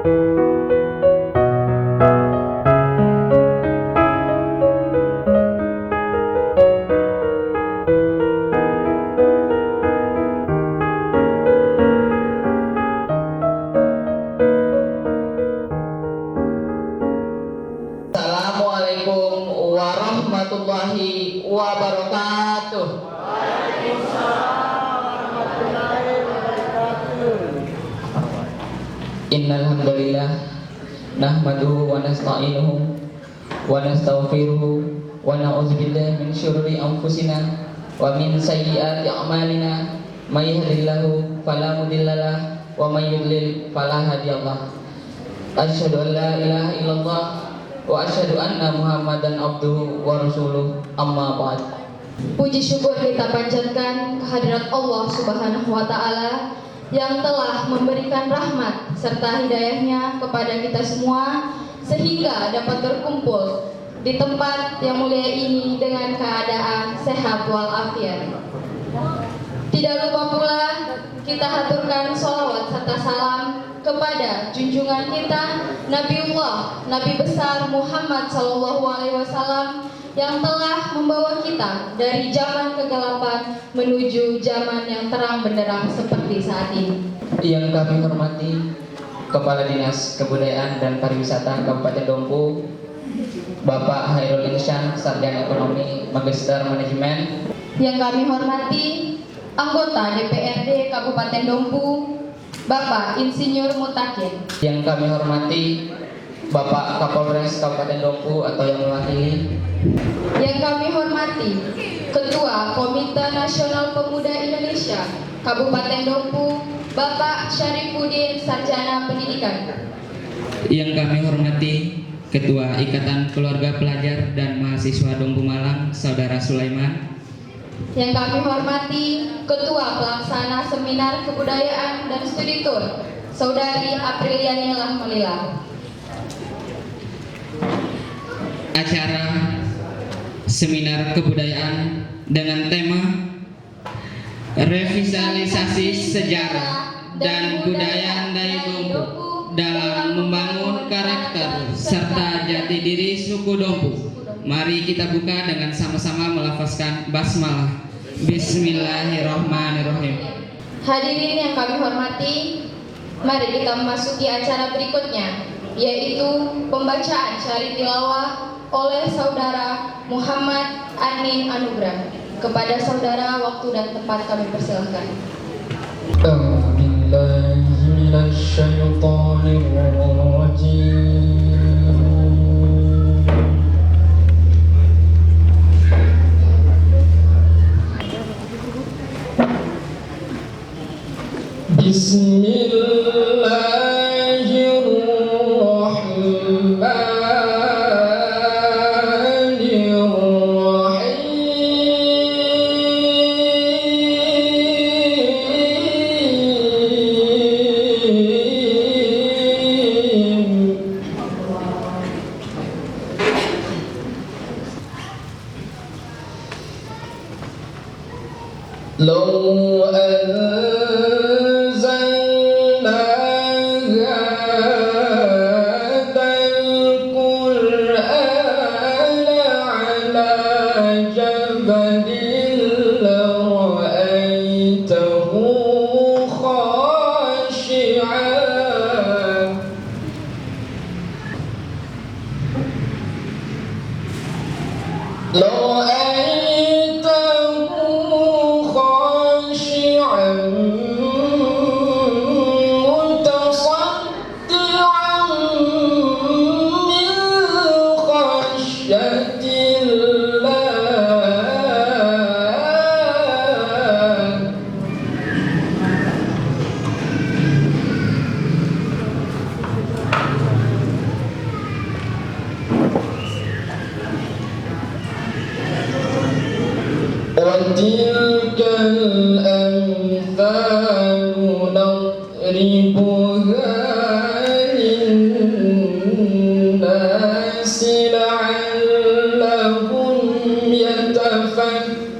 Assalamualaikum warahmatullahi wabarakatuh. Innal hamdalillah nahmaduhu wa nasta'inuhu wa nastaghfiruhu wa na'udzu billahi min syururi anfusina wa min sayyiati a'malina may yahdihillahu fala mudhillalah wa may yudlil fala hadiyalah. Asyhadu an la ilaha illallah wa asyhadu anna Muhammadan abduhu wa rasuluh, amma ba'd. Puji syukur kita panjatkan kehadirat Allah Subhanahu wa taala yang telah memberikan rahmat serta hidayahnya kepada kita semua sehingga dapat berkumpul di tempat yang mulia ini dengan keadaan sehat walafiat. Tidak lupa pula kita haturkan sholawat serta salam kepada junjungan kita Nabiullah, Nabi besar Muhammad SAW yang telah membawa kita dari zaman kegelapan menuju zaman yang terang benderang seperti saat ini. Yang kami hormati Kepala Dinas Kebudayaan dan Pariwisata Kabupaten Dompu, Bapak Hairul Insyan, Sarjana Ekonomi, Magister Manajemen. Yang kami hormati anggota DPRD Kabupaten Dompu, Bapak Insinyur Mutakin. Yang kami hormati Bapak Kapolres Kabupaten Dompu atau yang mewakili. Yang kami hormati Ketua Komite Nasional Pemuda Indonesia Kabupaten Dompu, Bapak Syarifuddin, Sarjana Pendidikan. Yang kami hormati Ketua Ikatan Keluarga Pelajar dan Mahasiswa Dompu Malang, Saudara Sulaiman. Yang kami hormati Ketua Pelaksana Seminar Kebudayaan dan Studi Tur, Saudari Apriliani Lahmalila. Acara seminar kebudayaan dengan tema revitalisasi sejarah dan budaya Ndai Dompu dalam membangun karakter serta jati diri suku Dompu. Mari kita buka dengan sama-sama melafazkan basmalah. Bismillahirrahmanirrahim. Hadirin yang kami hormati, mari kita memasuki acara berikutnya, yaitu pembacaan syari tilawah oleh Saudara Muhammad Anin Anugrah. Kepada saudara, waktu dan tempat kami persilahkan. Law anzalna hadzal Qur'ana ala jabalin lara'aitahu khashi'an. Law وَتِلْكَ الْأَمْثَالُ نَضْرِبُهَا لِلنَّاسِ لَعَلَّهُمْ يَتَفَكَّرُونَ.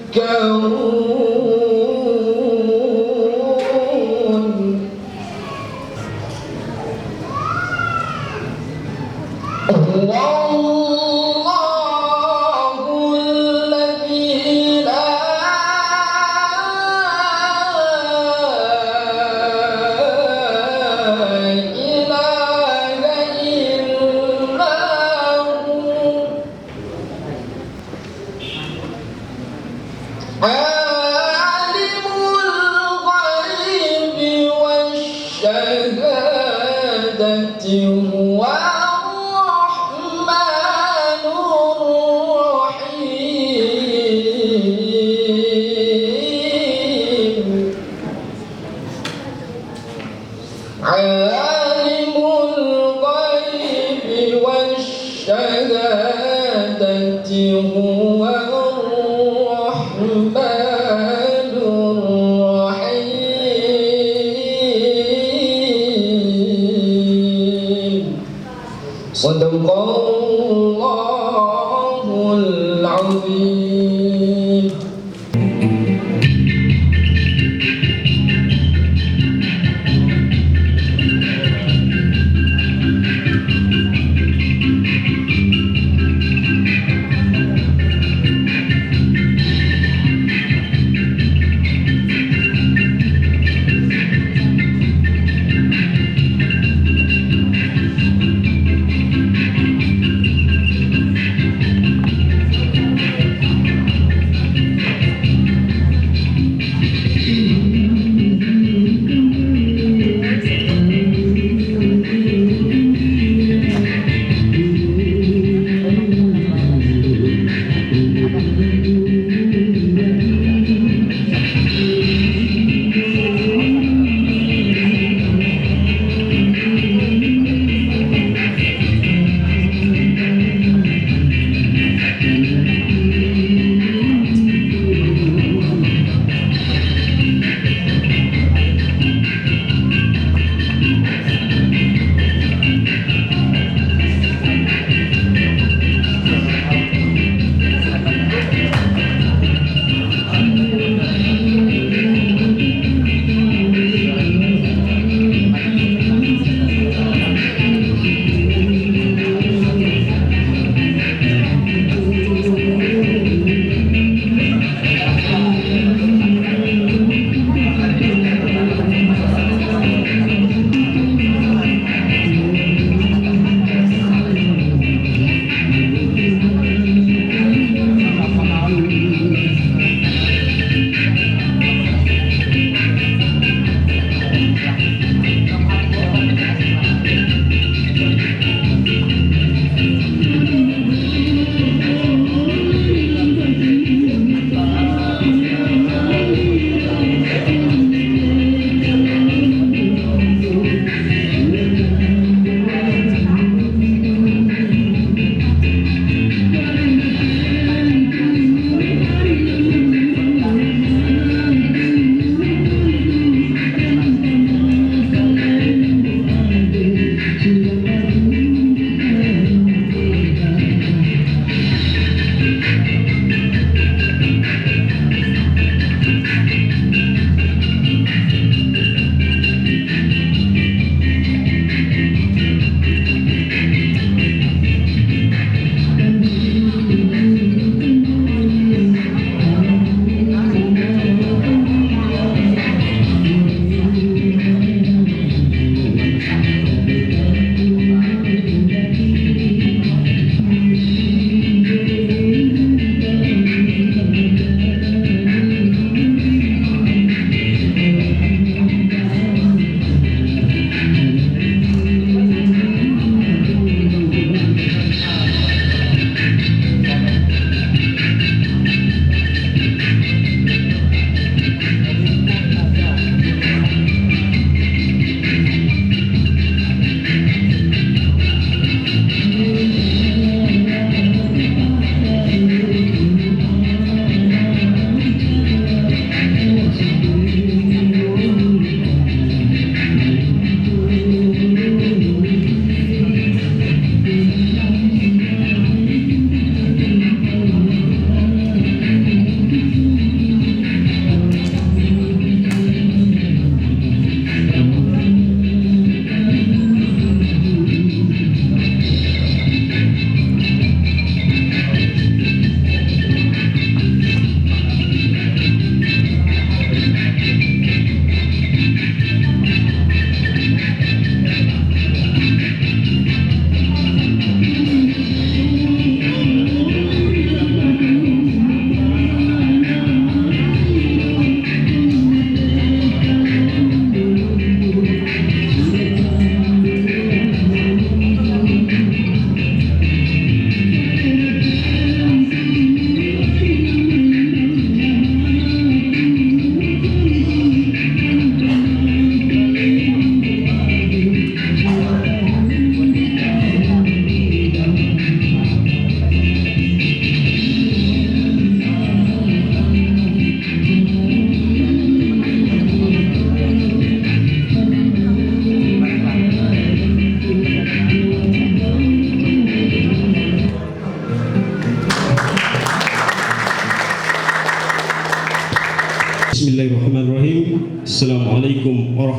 هو الرحمن الرحيم عالم الغيب والشهادة هو الرحمن الرحيم صدق الله العظيم.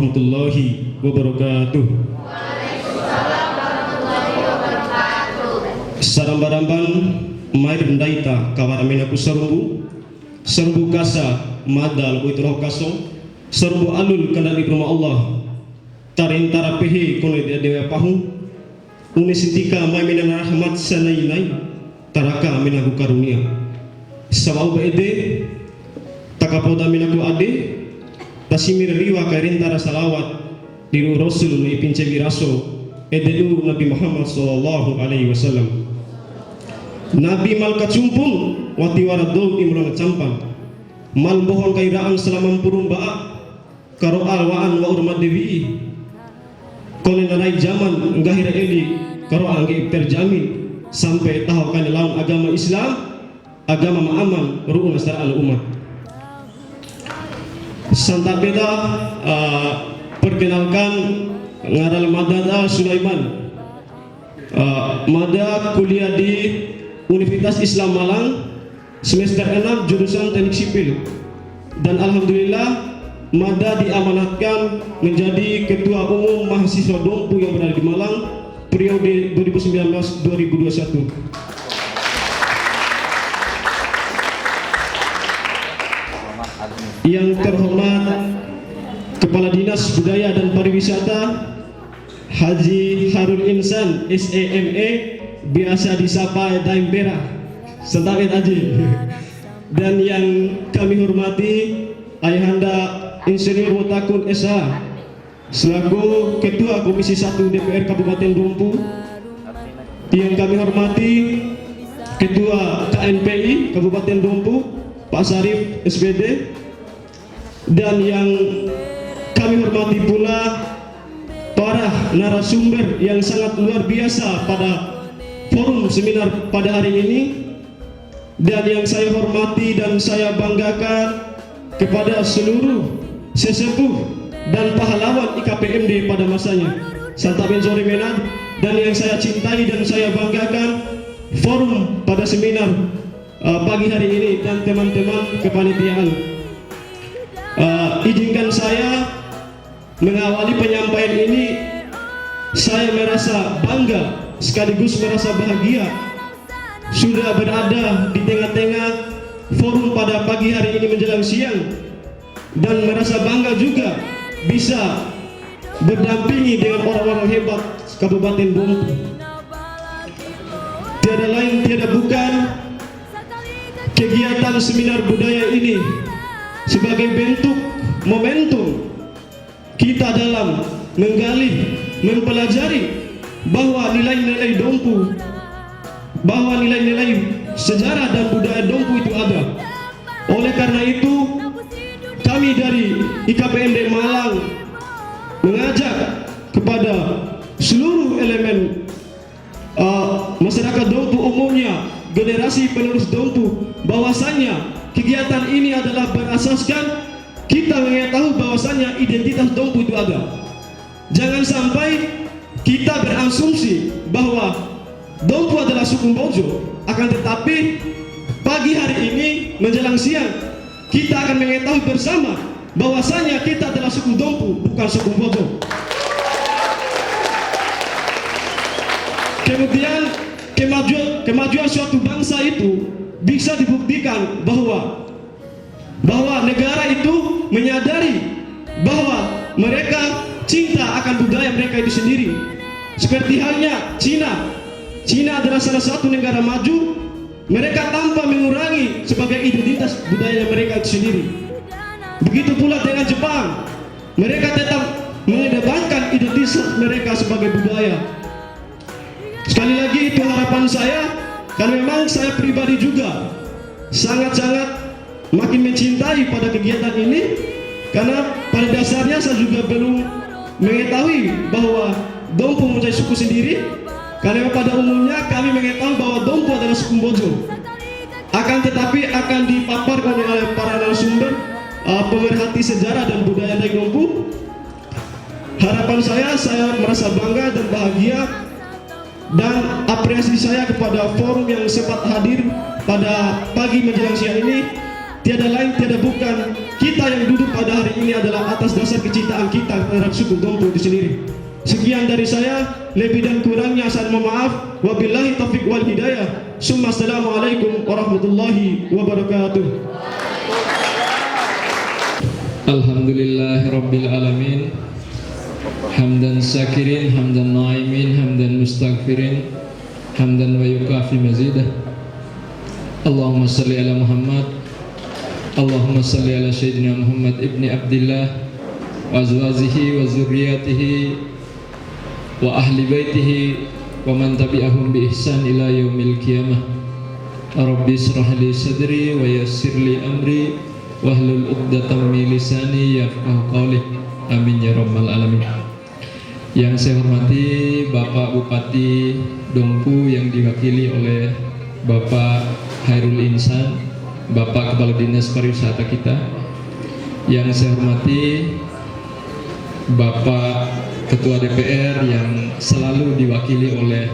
warahmatullahi wabarakatuh. Sarambaramban mair ndaita kawaramina ku serbu kasa madal ku itroh kaso serbu alul kana di rumah Allah tarintara pehe kono dia dewa pahu unisintika mai minan rahmat sanai taraka minaku karunia sabau baede takapoda minaku ade tasimir riwa karintara salawat diru rasul ni pince wiraso ededu Nabi Muhammad sallallahu alaihi wasallam Nabi mal kacumpung wati waradau imrona campan mal bohon kairaan selama purun ba'a karo alwaan wa urmat dewi kone narai zaman ngahira eli karo angge terjamin sampai tahu kan lawan agama Islam agama ma'aman ru'un asar al umat santa beda perkenalkan ngaral Madada Sulaiman Mada kuliah di Universitas Islam Malang semester 6 jurusan teknik sipil dan alhamdulillah Mada diamanatkan menjadi ketua umum mahasiswa Dompu yang berada di Malang periode 2019-2021. Yang terhormat Kepala Dinas Budaya dan Pariwisata Haji Harun Insan SEME biasa disapa Daim Bera Sentawet Haji, dan yang kami hormati Ayahanda Insinyur Mutakun SH selaku Ketua Komisi 1 DPR Kabupaten Dompu, yang kami hormati Ketua KNPI Kabupaten Dompu Pak Sarif SPD, dan yang kami hormati pula para narasumber yang sangat luar biasa pada forum seminar pada hari ini, dan yang saya hormati dan saya banggakan kepada seluruh sesepuh dan pahlawan IKPMD pada masanya Santaben Sore Menan, dan yang saya cintai dan saya banggakan forum pada seminar pagi hari ini dan teman-teman kepanitiaan. Izinkan saya mengawali penyampaian ini. Saya merasa bangga sekaligus merasa bahagia sudah berada di tengah-tengah forum pada pagi hari ini menjelang siang, dan merasa bangga juga bisa berdampingi dengan orang-orang hebat Kabupaten Dompu. Tiada lain tiada bukan kegiatan seminar budaya ini sebagai bentuk momentum kita dalam menggali, mempelajari bahwa nilai-nilai Dompu, bahwa nilai-nilai sejarah dan budaya Dompu itu ada. Oleh karena itu, kami dari IKPMD Malang mengajak kepada seluruh elemen masyarakat Dompu umumnya, generasi penerus Dompu, bahwasanya kegiatan ini adalah berasaskan kita mengetahui bahwasanya identitas Dompu itu ada. Jangan sampai kita berasumsi bahwa Dompu adalah suku Bojo, akan tetapi pagi hari ini menjelang siang kita akan mengetahui bersama bahwasanya kita adalah suku Dompu, bukan suku Bojo. Kemudian kemajuan suatu bangsa itu bisa dibuktikan bahwa negara itu menyadari bahwa mereka cinta akan budaya mereka itu sendiri. Seperti halnya Cina adalah salah satu negara maju, mereka tanpa mengurangi sebagai identitas budaya mereka itu sendiri. Begitu pula dengan Jepang, mereka tetap mengedepankan identitas mereka sebagai budaya. Sekali lagi itu harapan saya, karena memang saya pribadi juga sangat-sangat makin mencintai pada kegiatan ini, karena pada dasarnya saya juga belum mengetahui bahwa Dompu mempunyai suku sendiri, karena pada umumnya kami mengetahui bahwa Dompu adalah suku Bojo. Akan tetapi akan dipaparkan oleh para narasumber pemerhati sejarah dan budaya dari Dompu. Harapan saya merasa bangga dan bahagia, dan apresiasi saya kepada forum yang sempat hadir pada pagi menjelang siang ini tiada lain tiada bukan kita yang duduk pada hari ini adalah atas dasar kecintaan kita terhadap suku Dompu itu sendiri. Sekian dari saya, lebih dan kurangnya saya mohon maaf. Wabillahi taufiq wal hidayah. Summa assalamualaikum warahmatullahi wabarakatuh. Alhamdulillahirabbil alamin. Hamdan syakirin, hamdan na'imin, hamdan mustaghfirin, hamdan wa yukafi mazidah. Allahumma salli ala Muhammad. Allahumma salli ala Sayyidina Muhammad ibni Abdillah wa azwajihi wa zurriyatihi wa ahli baitihi wa man tabi'ahum bi ihsan ila yaumil qiyamah. Rabbi israh li sadri wa yassir li amri wahlul 'uqdatam min lisani yafqahu qawli. Amin ya rabbal alamin. Yang saya hormati Bapak Bupati Dompu yang diwakili oleh Bapak Hairul Insan, Bapak Kepala Dinas Pariwisata kita. Yang saya hormati Bapak Ketua DPR yang selalu diwakili oleh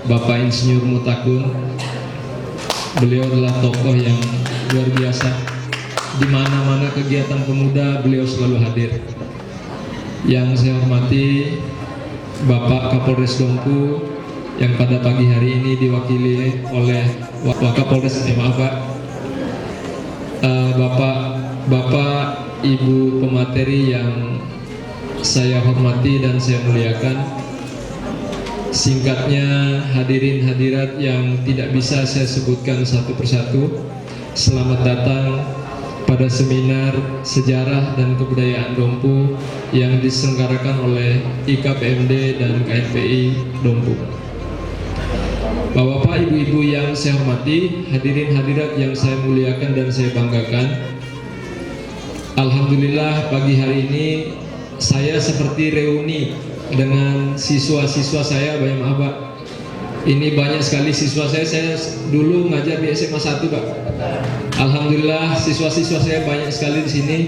Bapak Insinyur Mutakun. Beliau adalah tokoh yang luar biasa. Di mana-mana kegiatan pemuda beliau selalu hadir. Yang saya hormati Bapak Kapolres Dompu yang pada pagi hari ini diwakili oleh Wakapolres Bapak Ibu pemateri yang saya hormati dan saya muliakan. Singkatnya, hadirin hadirat yang tidak bisa saya sebutkan satu persatu, selamat datang pada seminar sejarah dan kebudayaan Dompu yang diselenggarakan oleh IKPMD dan KNPI Dompu. Bapak, ibu-ibu yang saya hormati, hadirin hadirat yang saya muliakan dan saya banggakan. Alhamdulillah pagi hari ini saya seperti reuni dengan siswa-siswa saya. Banyak maaf Pak, ini banyak sekali siswa saya dulu ngajar di SMA 1 Pak. Alhamdulillah siswa-siswa saya banyak sekali di sini.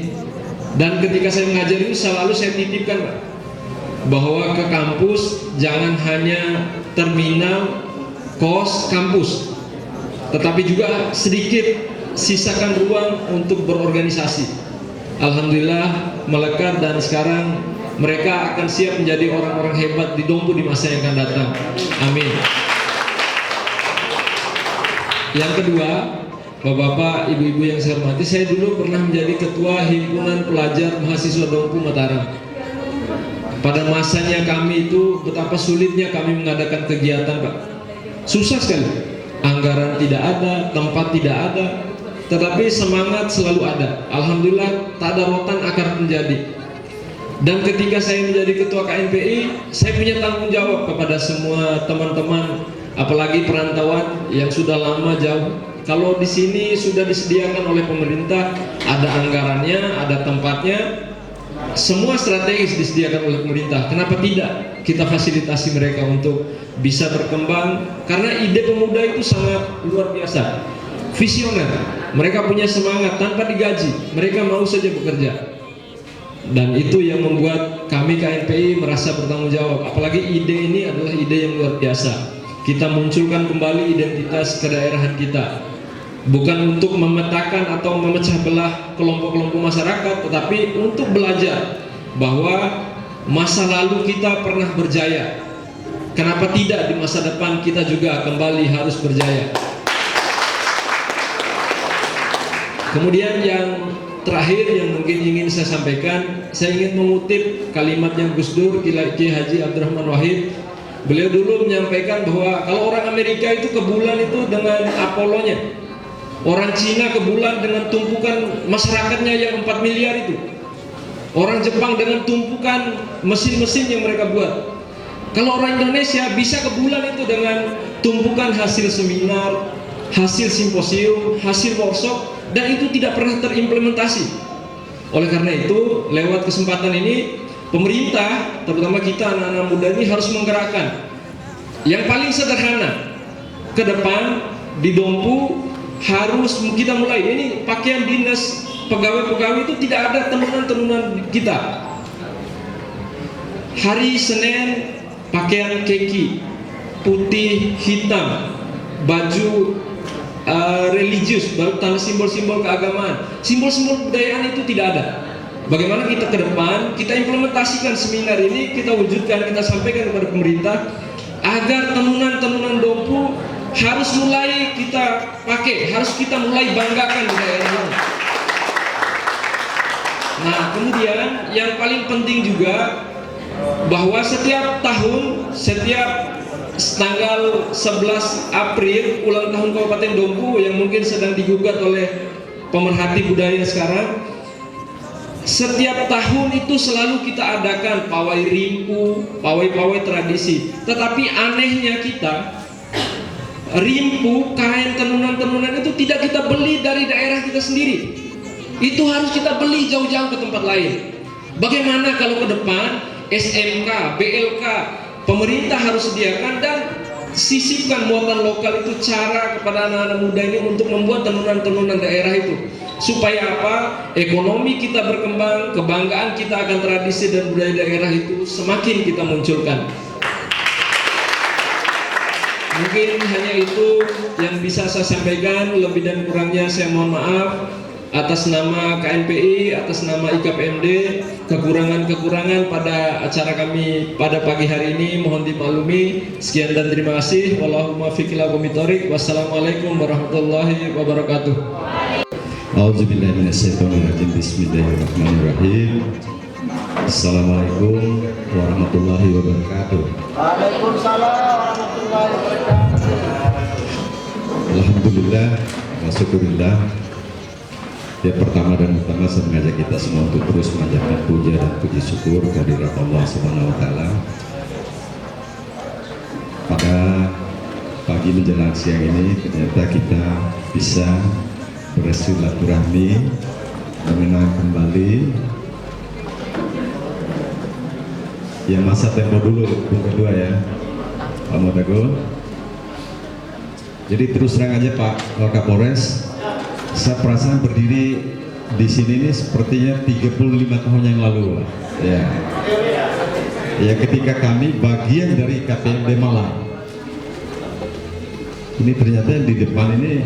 Dan ketika saya mengajar ini selalu saya titipkan Pak, bahwa ke kampus jangan hanya terminal, kos, kampus, tetapi juga sedikit sisakan ruang untuk berorganisasi. Alhamdulillah melekat dan sekarang mereka akan siap menjadi orang-orang hebat di Dompu di masa yang akan datang. Amin. Yang kedua, Bapak-bapak, ibu-ibu yang saya hormati, saya dulu pernah menjadi ketua himpunan pelajar mahasiswa Dompu Mataram. Pada masanya kami itu betapa sulitnya kami mengadakan kegiatan Pak. Susah sekali. Anggaran tidak ada, tempat tidak ada, tetapi semangat selalu ada. Alhamdulillah tak ada rotan akar menjadi. Dan ketika saya menjadi ketua KNPI, saya punya tanggung jawab kepada semua teman-teman, apalagi perantauan yang sudah lama jauh. Kalau di sini sudah disediakan oleh pemerintah, ada anggarannya, ada tempatnya, semua strategis disediakan oleh pemerintah. Kenapa tidak kita fasilitasi mereka untuk bisa berkembang? Karena ide pemuda itu sangat luar biasa, visioner. Mereka punya semangat tanpa digaji, mereka mau saja bekerja. Dan itu yang membuat kami KNPI merasa bertanggung jawab. Apalagi ide ini adalah ide yang luar biasa. Kita munculkan kembali identitas kedaerahan kita, bukan untuk memetakan atau memecah belah kelompok-kelompok masyarakat, tetapi untuk belajar bahwa masa lalu kita pernah berjaya. Kenapa tidak di masa depan kita juga kembali harus berjaya. Kemudian yang terakhir yang mungkin ingin saya sampaikan, saya ingin mengutip kalimatnya Gus Dur, Kiai Haji Abdurrahman Wahid. Beliau dulu menyampaikan bahwa kalau orang Amerika itu ke bulan itu dengan Apollo-nya, orang Cina ke bulan dengan tumpukan masyarakatnya yang 4 miliar itu, orang Jepang dengan tumpukan mesin-mesin yang mereka buat. Kalau orang Indonesia bisa ke bulan itu dengan tumpukan hasil seminar, hasil simposium, hasil workshop, dan itu tidak pernah terimplementasi. Oleh karena itu, lewat kesempatan ini, pemerintah, terutama kita anak-anak muda ini harus menggerakkan yang paling sederhana. Ke depan di Dompu harus kita mulai. Ini pakaian dinas pegawai-pegawai itu tidak ada tenunan-tenunan kita. Hari Senin pakaian keki putih hitam, baju religius, tanda simbol-simbol keagamaan, simbol-simbol kebudayaan itu tidak ada. Bagaimana kita ke depan, kita implementasikan seminar ini, kita wujudkan, kita sampaikan kepada pemerintah agar tenunan-tenunan Dompu harus mulai kita pakai, harus kita mulai banggakan budaya ini. Nah, kemudian yang paling penting juga bahwa setiap tahun, setiap tanggal 11 April ulang tahun Kabupaten Dompu yang mungkin sedang digugat oleh pemerhati budaya sekarang, setiap tahun itu selalu kita adakan pawai rimpu, pawai-pawai tradisi. Tetapi anehnya kita, rimpu, kain tenunan-tenunan itu tidak kita beli dari daerah kita sendiri. Itu harus kita beli jauh-jauh ke tempat lain. Bagaimana kalau ke depan SMK, BLK, pemerintah harus sediakan dan sisipkan muatan lokal itu cara kepada anak-anak muda ini untuk membuat tenunan-tenunan daerah itu. Supaya apa? Ekonomi kita berkembang, kebanggaan kita akan tradisi dan budaya daerah itu semakin kita munculkan. Mungkin hanya itu yang bisa saya sampaikan, lebih dan kurangnya saya mohon maaf atas nama KNPI, atas nama IKPMD. Kekurangan-kekurangan pada acara kami pada pagi hari ini mohon dimaklumi. Sekian dan terima kasih. Wallahumma fiqh ila qomitorik. Wassalamualaikum warahmatullahi wabarakatuh. A'udzubillahi minasyaitonirrajim. Bismillahirrahmanirrahim. Assalamualaikum warahmatullahi wabarakatuh. Waalaikumsalam warahmatullahi wabarakatuh. Alhamdulillah wa syukurillah. Ya, pertama dan utama saya mengajak kita semua untuk terus mengajarkan puja dan puji syukur kehadirat Allah Subhanahu wa taala. Pada pagi menjelang siang ini ternyata kita bisa bersilaturahmi, mengenang kembali ya masa tempo dulu Bung Kedua ya, Pak Modago. Jadi terus terang aja Pak Kapolres, saya perasaan berdiri di sini ini sepertinya 35 tahun yang lalu lah. Ya ketika kami bagian dari KPMD Malang. Ini ternyata di depan ini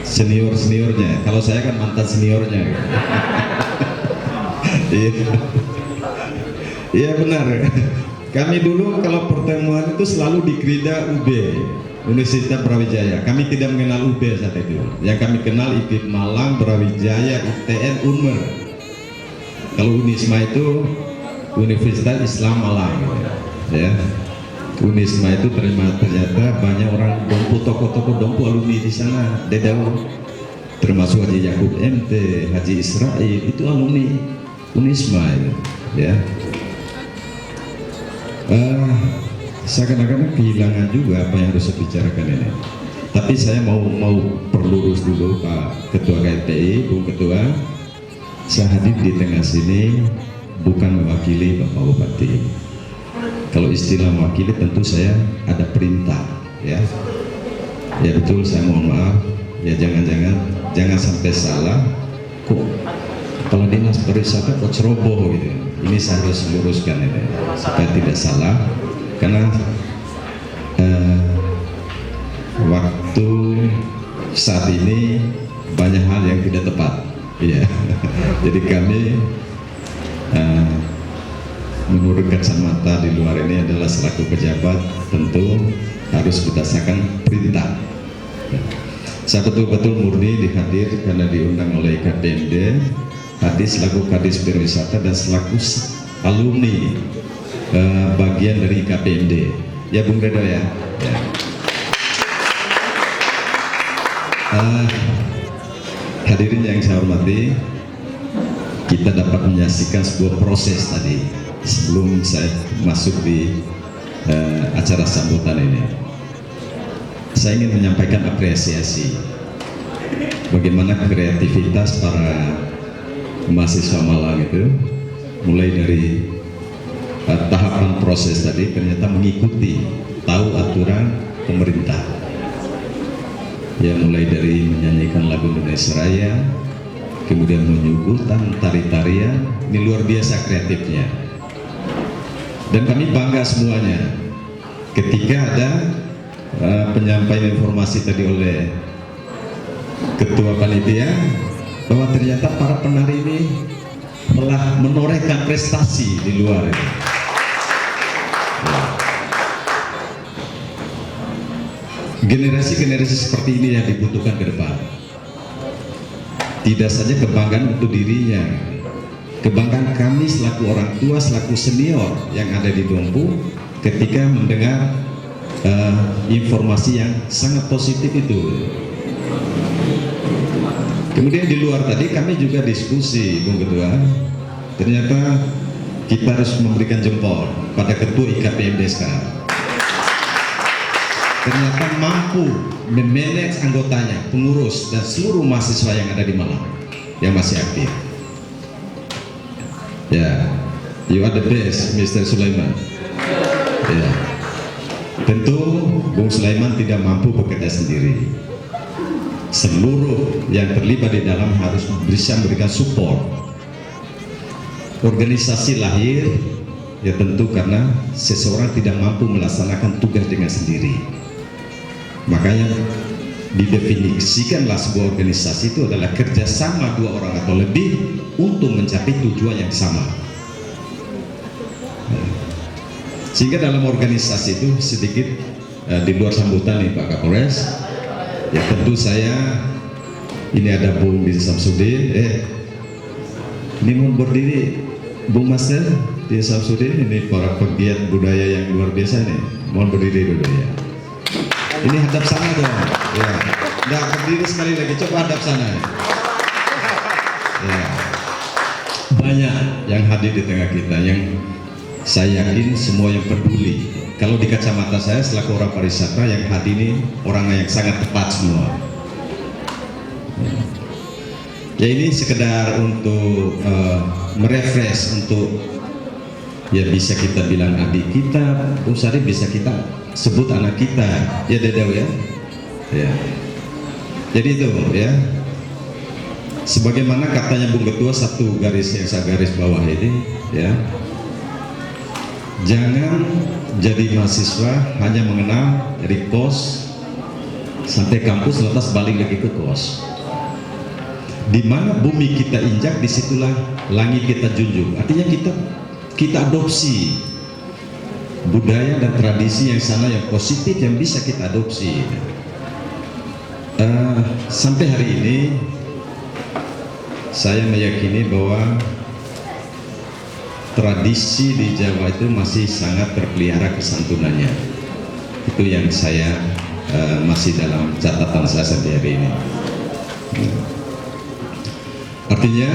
senior-seniornya. Kalau saya kan mantan seniornya. Iya benar. Kami dulu kalau pertemuan itu selalu di Krida UB, Universitas Brawijaya. Kami tidak mengenal UB saat itu. Yang kami kenal IPIP Malang, Brawijaya, ITN, Unmer. Kalau Unisma itu Universitas Islam Malang. Ya. Unisma itu ternyata banyak orang Dompu, tokoh-tokoh Dompu alumni di sana, Dedau, termasuk Haji Yakub MT, Haji Israel, itu alumni Unisma itu, ya. Saya kadang-kadang kehilangan juga apa yang harus saya bicarakan ini. Tapi saya mau perlurus dulu Pak Ketua KNPI, Bung Ketua, saya hadir di tengah sini bukan mewakili Bapak Bupati. Kalau istilah mewakili tentu saya ada perintah, ya. Ya betul, saya mohon maaf. Ya jangan sampai salah. Kok kalau dinas pariwisata kok ceroboh gitu. Ini saya harus luruskan ini supaya tidak salah. Karena waktu saat ini banyak hal yang tidak tepat, ya. Jadi kami menurut kacamata di luar ini adalah selaku pejabat tentu harus berdasarkan perintah. Saya betul-betul murni dihadir karena diundang oleh KPMD, hadir selaku Kadis Pariwisata dan selaku alumni bagian dari KPMD. Ya Bung Redo ya. Hadirin yang saya hormati, kita dapat menyaksikan sebuah proses tadi. Sebelum saya masuk di acara sambutan ini, saya ingin menyampaikan apresiasi bagaimana kreativitas para mahasiswa Malang itu, mulai dari tahapan proses tadi ternyata mengikuti, tahu aturan pemerintah, ya, mulai dari menyanyikan lagu Indonesia Raya, kemudian menyuguhkan tari-tarian. Ini luar biasa kreatifnya. Dan kami bangga semuanya ketika ada penyampaian informasi tadi oleh Ketua Panitia bahwa ternyata para penari ini telah menorehkan prestasi di luar ini. Generasi-generasi seperti ini yang dibutuhkan ke depan. Tidak saja kebanggaan untuk dirinya, kebanggaan kami selaku orang tua, selaku senior yang ada di Dompu ketika mendengar informasi yang sangat positif itu. Kemudian di luar tadi kami juga diskusi, Bung Ketua. Ternyata kita harus memberikan jempol pada Ketua IKPMD sekarang. Ternyata mampu memanage anggotanya, pengurus dan seluruh mahasiswa yang ada di Malang yang masih aktif. Ya, you are the best, Mr. Sulaiman. Ya, tentu Bung Sulaiman tidak mampu bekerja sendiri. Seluruh yang terlibat di dalam harus bisa memberikan support. Organisasi lahir ya tentu karena seseorang tidak mampu melaksanakan tugas dengan sendiri. Makanya didefinisikanlah sebuah organisasi itu adalah kerjasama dua orang atau lebih untuk mencapai tujuan yang sama. Sehingga dalam organisasi itu sedikit di luar sambutan nih Pak Kapolres, ya tentu saya ini ada Bung Didi Samsudin, ini mau berdiri Bung Master Didi Samsudin, ini para pegiat budaya yang luar biasa nih, mohon berdiri dulu ya. Ini hadap sana dong, ya. Nggak berdiri sekali lagi, coba hadap sana. Ya. Banyak yang hadir di tengah kita, yang saya yakin semua yang peduli. Kalau di kacamata saya selaku orang pariwisata yang hadir ini orang yang sangat tepat semua. Ya ini sekedar untuk merefresh, untuk ya bisa kita bilang adik kita, Bung Sari bisa kita sebut anak kita, ya Dedew ya. Ya. Jadi itu ya. Sebagaimana katanya Bung Ketua, satu garis yang saya garis bawah ini ya. Jangan jadi mahasiswa hanya mengenal dari kos sampai kampus lantas balik lagi ke kos. Di mana bumi kita injak, disitulah langit kita junjung. Artinya kita adopsi budaya dan tradisi yang sana yang positif yang bisa kita adopsi. Sampai hari ini saya meyakini bahwa tradisi di Jawa itu masih sangat terpelihara kesantunannya. Itu yang saya masih dalam catatan saya sampai hari ini. Artinya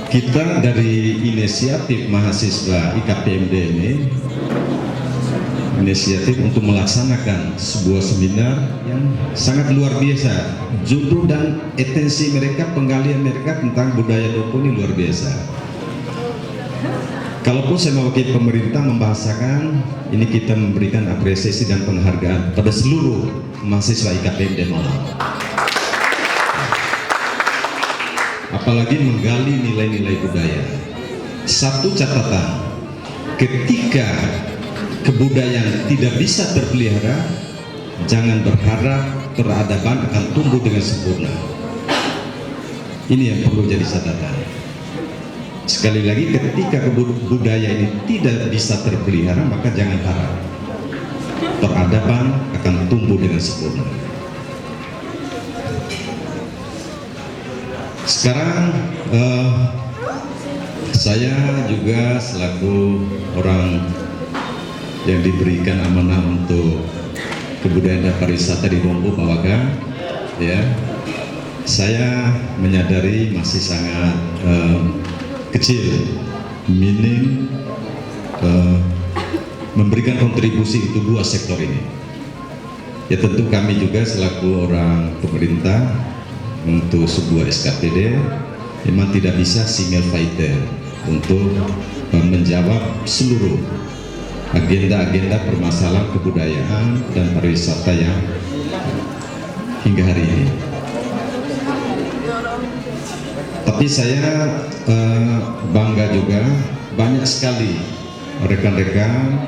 kita dari inisiatif mahasiswa IKPMD ini, inisiatif untuk melaksanakan sebuah seminar yang sangat luar biasa. Judul dan esensi mereka, penggalian mereka tentang budaya Dompu ini luar biasa. Kalaupun saya mewakili pemerintah membahasakan, ini kita memberikan apresiasi dan penghargaan pada seluruh mahasiswa IKPMD Malang. Apalagi menggali nilai-nilai budaya. Satu catatan, ketika kebudayaan tidak bisa terpelihara, jangan berharap peradaban akan tumbuh dengan sempurna. Ini yang perlu jadi catatan. Sekali lagi, ketika budaya ini tidak bisa terpelihara, maka jangan harap peradaban akan tumbuh dengan sempurna. Sekarang saya juga selaku orang yang diberikan amanah untuk kebudayaan dan pariwisata di Dompu Pak Waka, ya, saya menyadari masih sangat kecil, minim memberikan kontribusi untuk dua sektor ini. Ya tentu kami juga selaku orang pemerintah untuk sebuah SKPD memang tidak bisa single fighter untuk menjawab seluruh agenda-agenda permasalahan kebudayaan dan pariwisata yang hingga hari ini. Tapi saya bangga juga banyak sekali rekan-rekan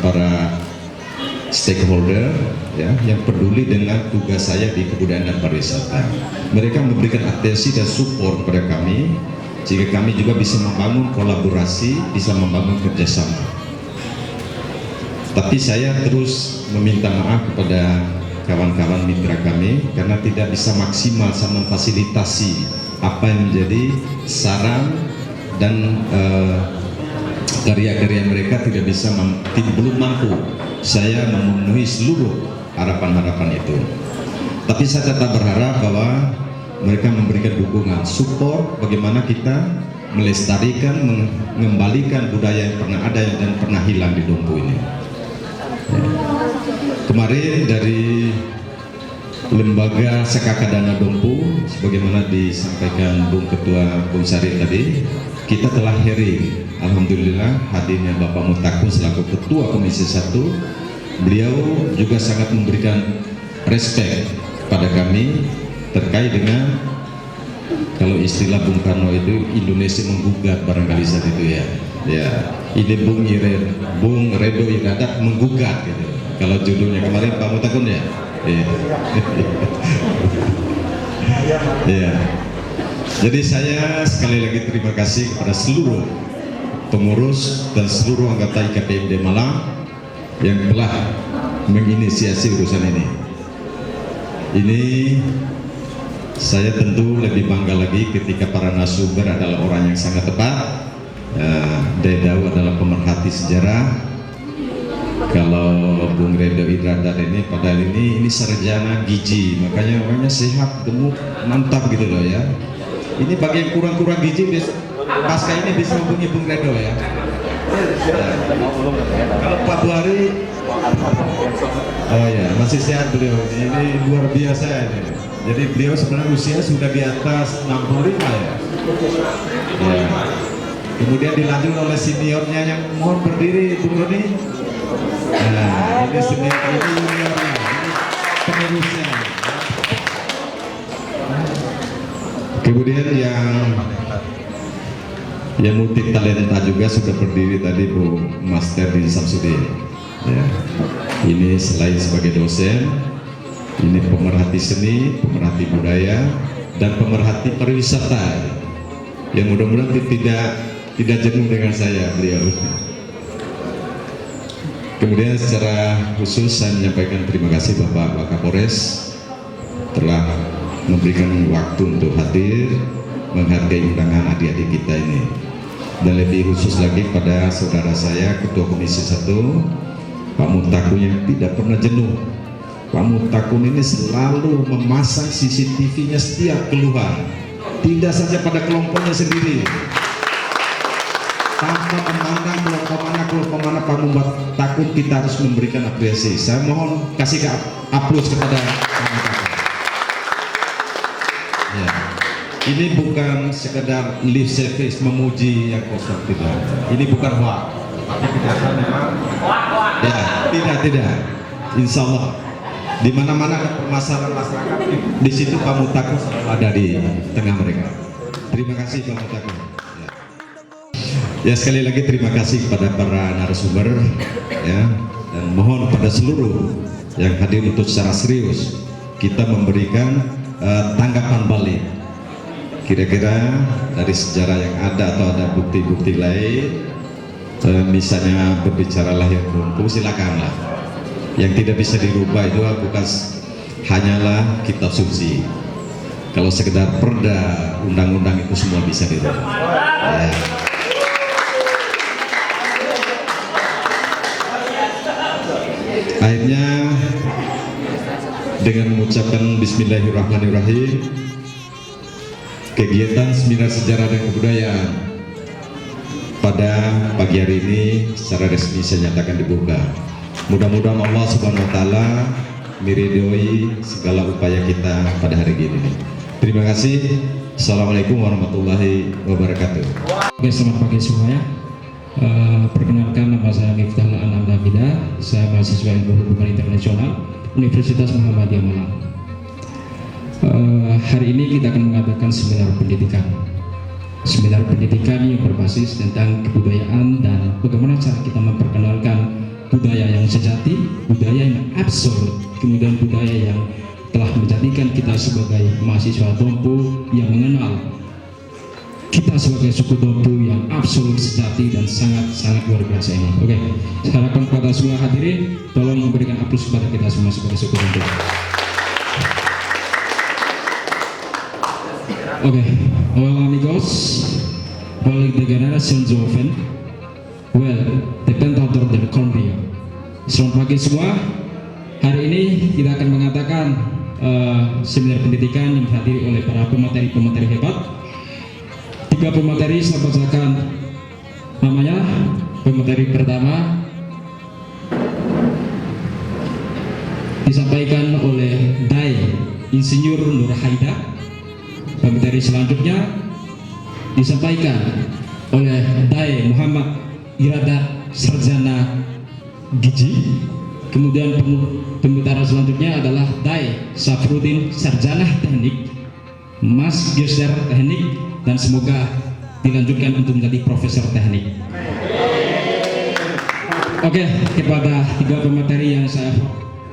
para stakeholder ya yang peduli dengan tugas saya di kebudayaan dan pariwisata. Mereka memberikan atensi dan support kepada kami sehingga kami juga bisa membangun kolaborasi, bisa membangun kerjasama. Tapi saya terus meminta maaf kepada kawan-kawan mitra kami karena tidak bisa maksimal sama memfasilitasi apa yang menjadi saran dan karya-karya mereka tidak bisa belum mampu saya memenuhi seluruh harapan-harapan itu. Tapi saya tetap berharap bahwa mereka memberikan dukungan, support bagaimana kita melestarikan, mengembalikan budaya yang pernah ada dan pernah hilang di Dompu ini. Ya. Kemarin dari Lembaga Sekakadana Dompu, sebagaimana disampaikan Bung Ketua Bung Sari tadi, kita telah hearing. Alhamdulillah hadirnya Bapak Mutakun selaku Ketua Komisi 1, beliau juga sangat memberikan respect pada kami terkait dengan, kalau istilah Bung Karno itu, Indonesia menggugat barangkali saat itu ya. Ya, ini Bung Redo Iradat menggugat gitu. Kalau judulnya kemarin Pak Mutakun ya. Ya. Jadi saya sekali lagi terima kasih kepada seluruh pengurus dan seluruh anggota IKPMD Malang yang telah menginisiasi urusan ini. Ini saya tentu lebih bangga lagi ketika para narasumber adalah orang yang sangat tepat. Dedau adalah pemerhati sejarah. Kalau Bung Redo Iradat ini padahal ini sarjana gizi, makanya orangnya sehat, gemuk, mantap gitu loh ya. Ini bagi yang kurang-kurang gizi pasca ini bisa hubungi Bung Redo ya. Kalau Pak Buhari, oh ya masih sehat beliau. Ini luar biasa ini. Jadi beliau sebenarnya usia sudah di atas 65 ya. Ya. Kemudian dilanjut oleh seniornya yang mohon berdiri, Bung Roni. Nah, ini senior, ini juniornya, ini penerusnya. Kemudian yang multi talenta juga sudah berdiri tadi Bu Master Din Samsudin. Ya. Ini selain sebagai dosen, ini pemerhati seni, pemerhati budaya, dan pemerhati pariwisata. Yang mudah-mudahan tidak jenuh dengan saya beliau. Kemudian secara khusus saya menyampaikan terima kasih Bapak Wakapolres telah memberikan waktu untuk hadir menghargai undangan adik-adik kita ini, dan lebih khusus lagi pada saudara saya Ketua Komisi 1 Pak Mutakun yang tidak pernah jenuh. Pak Mutakun ini selalu memasang CCTV-nya setiap keluar, tidak saja pada kelompoknya sendiri, tanpa memandang kelompok mana Pak Mutakun kita harus memberikan apresiasi. Saya mohon kasih aplaus kepada Pak Mutakun. Ya. Ini bukan sekedar lip service memuji yang kosong, tidak. Ini bukan hoax, tapi kenyataan memang. Ya, tidak. Insya Allah di mana-mana ada permasalahan masyarakat, di situ Pak Mutakun selalu ada di tengah mereka. Terima kasih Pak Mutakun. Ya, sekali lagi terima kasih kepada para narasumber ya, dan mohon pada seluruh yang hadir untuk secara serius kita memberikan tanggapan balik. Kira-kira dari sejarah yang ada atau ada bukti-bukti lain, misalnya berbicaralah yang lumpuh, silakanlah. Yang tidak bisa dirubah itu bukan hanyalah kitab suci. Kalau sekedar perda, undang-undang itu semua bisa dirubah. Ya. Akhirnya dengan mengucapkan Bismillahirrahmanirrahim, kegiatan seminar sejarah dan kebudayaan pada pagi hari ini secara resmi saya nyatakan dibuka. Mudah-mudahan Allah Subhanahu Wa Taala meridhoi segala upaya kita pada hari ini. Terima kasih. Assalamualaikum warahmatullahi wabarakatuh. Oke, selamat pagi semuanya. Perkenalkan, nama saya Miftah Anam Nabila. Saya mahasiswa Ilmu Hubungan Internasional Universitas Muhammadiyah Malang. Hari ini kita akan mengadakan seminar pendidikan. Seminar pendidikan yang berbasis tentang kebudayaan dan bagaimana cara kita memperkenalkan budaya yang yang sejati, budaya yang absolut, kemudian budaya yang telah menjadikan kita sebagai mahasiswa Dompu yang mengenal kita sebagai suku Dompu yang absolut sejati dan sangat luar biasa ini. Oke, saya harapkan kepada semua hadirin tolong memberikan aplaus kepada kita semua sebagai suku Dompu. Oke, well amigos, well the generation joven, well the pentador del Colombia. Selamat pagi semua. Hari ini kita akan mengatakan seminar pendidikan yang dihadiri oleh para pemateri-pemateri hebat. 3 pemateri saya bacakan namanya. Pemateri pertama disampaikan oleh Dai Insinyur Nur Haida. Pemateri selanjutnya disampaikan oleh Dai Muhammad Iradat Sarjana Giji. Kemudian pembicara selanjutnya adalah Dai Safrudin Sarjana Teknik Magister Teknik, dan semoga dilanjutkan untuk menjadi Profesor Teknik. Oke, kepada 3 pemateri yang saya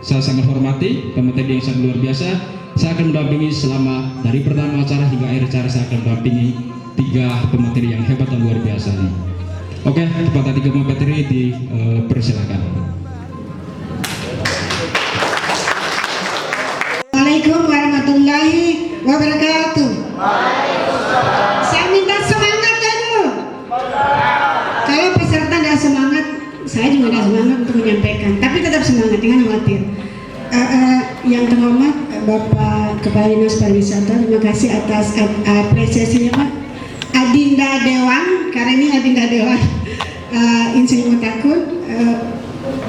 sangat hormati, pemateri yang sangat luar biasa, saya akan mendampingi selama dari pertama acara hingga akhir acara. Saya akan mendampingi 3 pemateri yang hebat dan luar biasa ini. Oke, kepada 3 pemateri dipersilakan. Assalamualaikum warahmatullahi wabarakatuh. Saya minta semangat ya dulu. Kalau peserta tidak semangat, saya juga tidak semangat untuk menyampaikan. Tapi tetap semangat, jangan khawatir. Yang terhormat Bapak Kepala Dinas Pariwisata, terima kasih atas apresiasinya Pak. Adinda Dewan, karena ini Adinda Dewan, Insinyur Mutakun,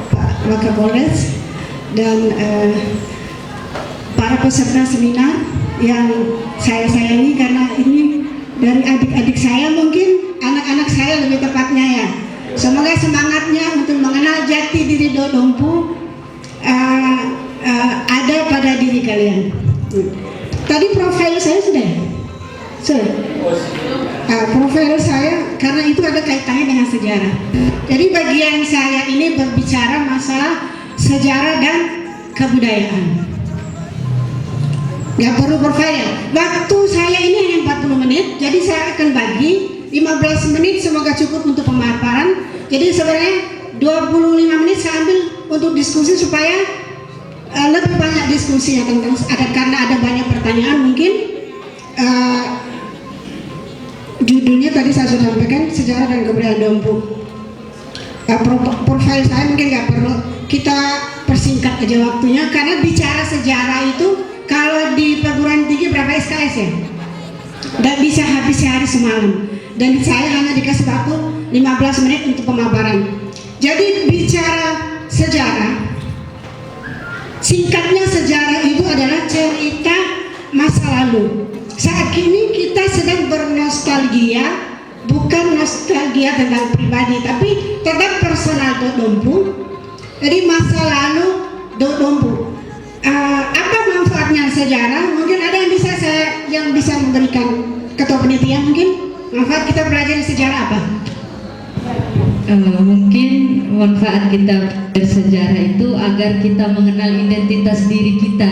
Pak Wakapolres, dan para peserta seminar yang saya sayangi, karena ini dari adik-adik saya, mungkin anak-anak saya lebih tepatnya ya. Semoga semangatnya untuk mengenal jati diri Dompu ada pada diri kalian. Tadi profil saya sudah. Profil saya karena itu ada kaitannya dengan sejarah. Jadi bagian saya ini berbicara masalah sejarah dan kebudayaan. Gak perlu profil. Waktu saya ini hanya 40 menit, jadi saya akan bagi 15 menit semoga cukup untuk pemaparan. Jadi sebenarnya 25 menit saya ambil untuk diskusi supaya lebih banyak diskusi tentang karena ada banyak pertanyaan. Mungkin judulnya tadi saya sudah sampaikan, sejarah dan kebudayaan Dompu. Profil saya mungkin nggak perlu kita persingkat aja waktunya, karena bicara sejarah itu kalau di perguruan tinggi berapa SKS ya? Dan bisa habis sehari semalam. Dan saya hanya dikasih waktu 15 menit untuk pemaparan. Jadi bicara sejarah, singkatnya sejarah itu adalah cerita masa lalu. Saat ini kita sedang bernostalgia, bukan nostalgia tentang pribadi, tapi tetap personal Dompu. Jadi masa lalu Dompu. Apa manfaatnya sejarah? Mungkin ada yang bisa memberikan ketua penitia, mungkin manfaat kita belajar sejarah apa? Mungkin manfaat kita bersejarah itu agar kita mengenal identitas diri kita.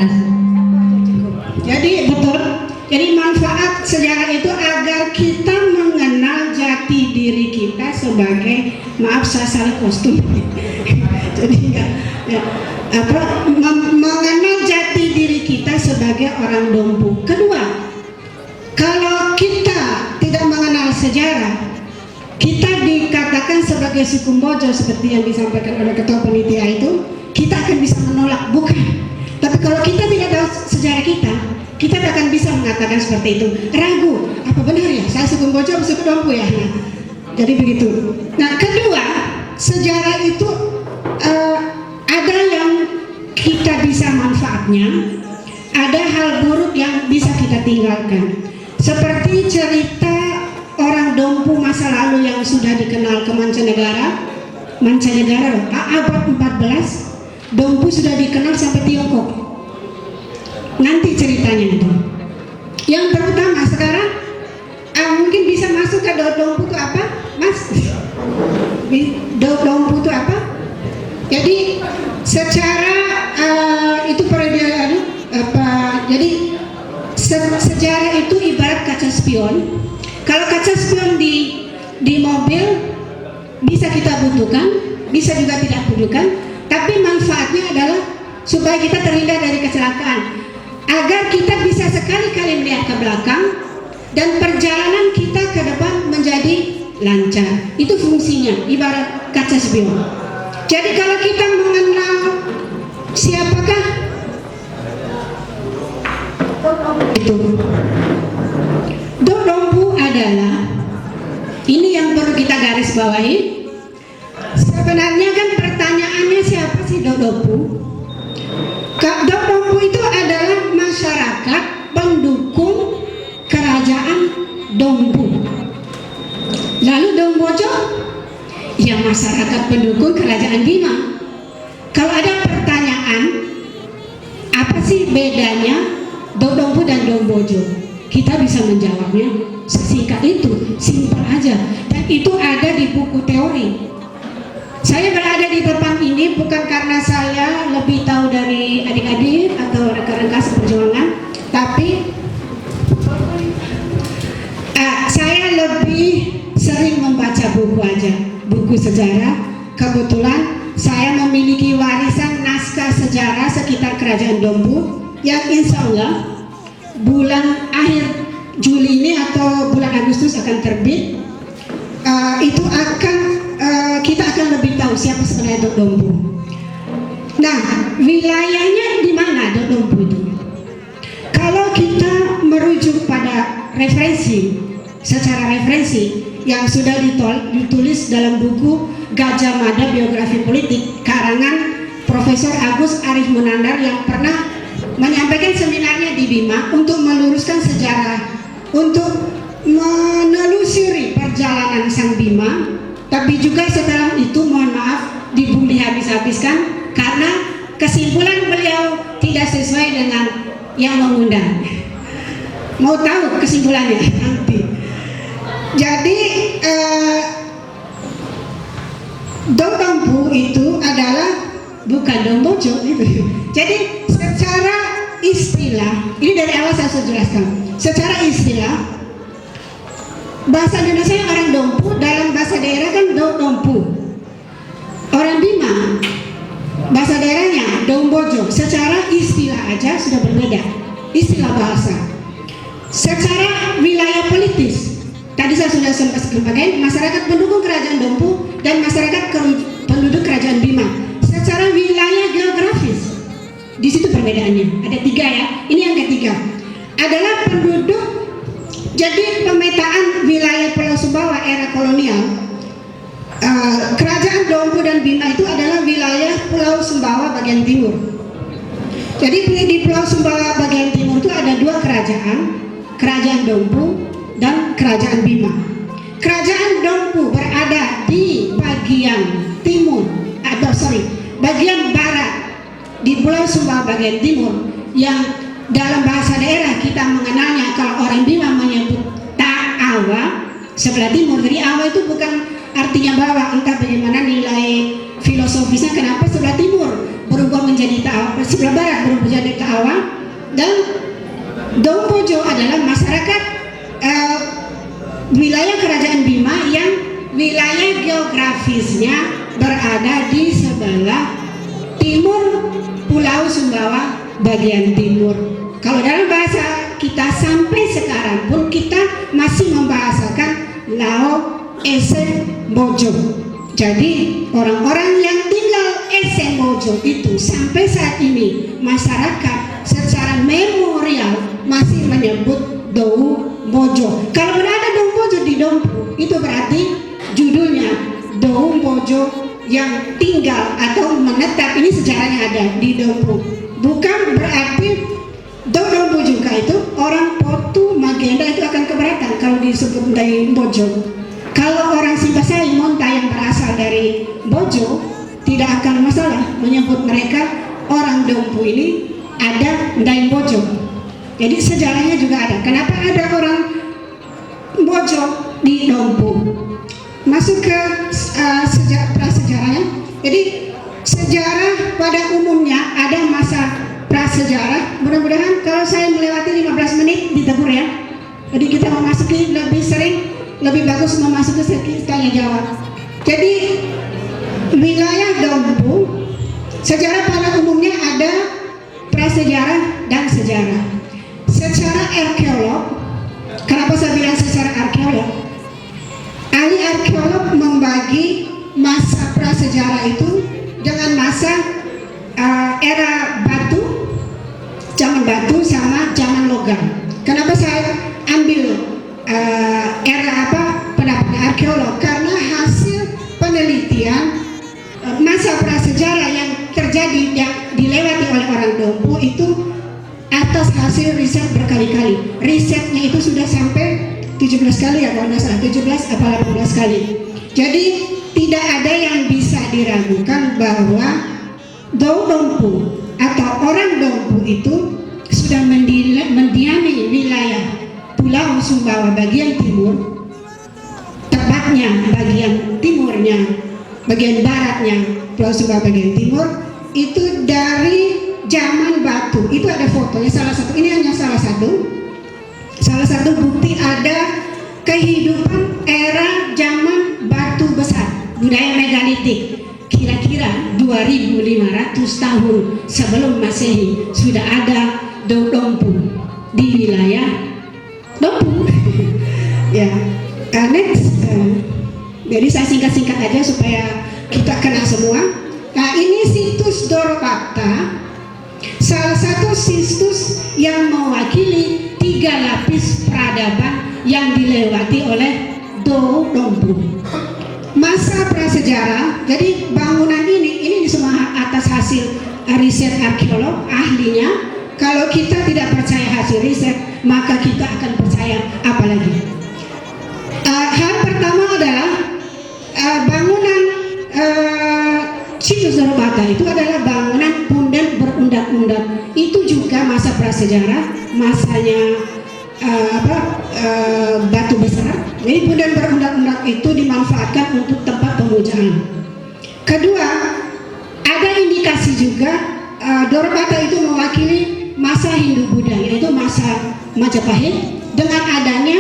Jadi betul. Jadi manfaat sejarah itu agar kita mengenal jati diri kita sebagai, maaf saya salah kostum. Jadi enggak ya, mengenal jati diri kita sebagai orang Dompu. Kedua, kalau kita tidak mengenal sejarah, kita dikatakan sebagai suku Mbojo seperti yang disampaikan oleh ketua panitia itu, kita akan bisa menolak, bukan. Tapi kalau kita tidak tahu sejarah kita tidak akan bisa mengatakan seperti itu. Ragu, apa benar ya? Saya suku Mbojo, suku Dompu ya? Nah, jadi begitu. Nah, kedua, sejarah itu ada yang kita bisa manfaatnya, ada hal buruk yang bisa kita tinggalkan. Seperti cerita orang Dompu masa lalu yang sudah dikenal ke mancanegara abad 14, Dompu sudah dikenal sampai Tiongkok. Nanti ceritanya itu. Yang pertama sekarang mungkin bisa masuk ke Dompu itu apa, Mas? Dompu itu apa? Jadi secara itu jadi sejarah itu ibarat kaca spion. Kalau kaca spion di mobil bisa kita butuhkan, bisa juga tidak butuhkan, tapi manfaatnya adalah supaya kita terhindar dari kecelakaan, agar kita bisa sekali-kali melihat ke belakang dan perjalanan kita ke depan menjadi lancar. Itu fungsinya, ibarat kaca spion. Jadi kalau kita mengenal siapakah itu, Dok Dompu adalah, ini yang perlu kita garis bawahi. Sebenarnya kan pertanyaannya siapa sih Dok Dompu? Dok Dompu itu adalah masyarakat pendukung kerajaan Dompu. Lalu Dombojo, ya masyarakat pendukung kerajaan Bima. Kalau ada pertanyaan, apa sih bedanya Dok Dompu dan Dombojo? Kita bisa menjawabnya sesingkat itu, simpel aja. Dan itu ada di buku teori. Saya berada di depan ini bukan karena saya lebih tahu dari adik-adik atau rekan-rekan seperjuangan, tapi saya lebih sering membaca buku aja, buku sejarah. Kebetulan saya memiliki warisan naskah sejarah sekitar kerajaan Dompu yang insya Allah bulan akhir Juli ini atau bulan Agustus akan terbit. Itu akan kita akan lebih tahu siapa sebenarnya Dok Dompu. Nah, wilayahnya di mana Dok Dompu itu? Kalau kita merujuk pada referensi, secara referensi yang sudah ditulis dalam buku Gajah Mada Biografi Politik karangan Profesor Agus Arif Munandar yang pernah menyampaikan seminarnya di Bima untuk meluruskan sejarah, untuk menelusuri perjalanan Sang Bima, tapi juga setelah itu mohon maaf dibully habis-habiskan karena kesimpulan beliau tidak sesuai dengan yang mengundang. Mau tahu kesimpulannya nanti. Jadi Dok Dompu itu adalah bukan Dombojo itu. Jadi secara istilah, ini dari awal saya sudah jelaskan. Secara istilah, bahasa Indonesia orang Dompu, dalam bahasa daerah kan Dok Dompu. Orang Bima, bahasa daerahnya Dombojo. Secara istilah aja sudah berbeda, istilah bahasa. Secara wilayah politis, tadi saya sudah sempat sebagai masyarakat pendukung kerajaan Dompu dan masyarakat penduduk kerajaan Bima. Secara wilayah geografis, di situ perbedaannya. Ada 3 ya. Ini yang ketiga adalah penduduk. Jadi pemetaan wilayah Pulau Sumbawa era kolonial, kerajaan Dompu dan Bima itu adalah wilayah Pulau Sumbawa bagian timur. Jadi di Pulau Sumbawa bagian timur itu ada 2 kerajaan, kerajaan Dompu dan kerajaan Bima. Kerajaan Dompu berada di bagian timur, bagian barat di Pulau Sumbawa bagian timur, yang dalam bahasa daerah kita mengenalnya, kalau orang Bima menyebut Ta'awa, sebelah timur. Jadi Awa itu bukan artinya bawah, entah bagaimana nilai filosofisnya kenapa sebelah timur berubah menjadi Ta'awa, sebelah barat berubah menjadi Ta'awa. Dan Dombojo adalah masyarakat wilayah kerajaan Bima yang wilayah geografisnya berada di sebelah timur Pulau Sumbawa bagian timur. Kalau dalam bahasa kita sampai sekarang pun kita masih membahasakan Lao Ese Bojo. Jadi orang-orang yang tinggal Ese Bojo itu sampai saat ini masyarakat secara memorial masih menyebut Dou Bojo. Kalau berada Dou Bojo di Dompu, itu berarti judulnya Dou Bojo yang tinggal atau menetap, ini sejarahnya ada di Dompu. Bukan berarti Dok Dompu juga itu orang Potu Magenda itu akan keberatan kalau disebut dari Bojo. Kalau orang Simpasai Monta yang berasal dari Bojo tidak akan masalah menyebut mereka orang Dompu ini ada Ndai Bojo. Jadi sejarahnya juga ada. Kenapa ada orang Bojo di Dompu? Masuk ke prasejarahnya. Jadi Sejarah pada umumnya ada masa prasejarah. Mudah-mudahan kalau saya melewati 15 menit ditegur ya. Jadi kita memasuki lebih sering, lebih bagus memasuki tanya jawab. Jadi wilayah Dompu, sejarah pada umumnya ada prasejarah dan sejarah. Secara arkeolog, kenapa saya bilang secara arkeolog? Ahli arkeolog membagi masa prasejarah itu dengan masa era batu, zaman batu sama zaman logam. Kenapa saya ambil era pendapat arkeolog? Karena hasil penelitian masa prasejarah yang terjadi yang dilewati oleh orang Dompu itu atas hasil riset berkali-kali. Risetnya itu sudah sampai 17 kali ya kalau tidak salah, 17 atau 18 kali. Jadi tidak ada yang bisa diragukan bahwa Dompu atau orang Dompu itu sudah mendiami wilayah Pulau Sumbawa bagian timur, tepatnya bagian timurnya, bagian baratnya Pulau Sumbawa bagian timur itu dari zaman batu. Itu ada fotonya, salah satu, ini hanya salah satu bukti ada kehidupan era zaman batu besar, budaya megalitik. Kira-kira 2500 tahun sebelum Masehi sudah ada Dompu di wilayah Dompu. Ya, next. Jadi saya singkat-singkat aja supaya kita kenal semua. Nah, ini situs Dorobakta, salah satu situs yang mewakili 3 lapis peradaban yang dilewati oleh Dompu. Masa prasejarah, jadi bangunan ini semua atas hasil riset arkeolog ahlinya. Kalau kita tidak percaya hasil riset, maka kita akan percaya apa lagi? Hal pertama adalah bangunan situs Dorobakta itu adalah bangunan punden berundak-undak. Itu juga masa prasejarah, masanya batu besar. Jadi punden berundak-undak itu dimanfaatkan untuk tempat pemujaan. Kedua, ada indikasi juga Dorobakta itu mewakili masa Hindu-Buddha, yaitu masa Majapahit. Dengan adanya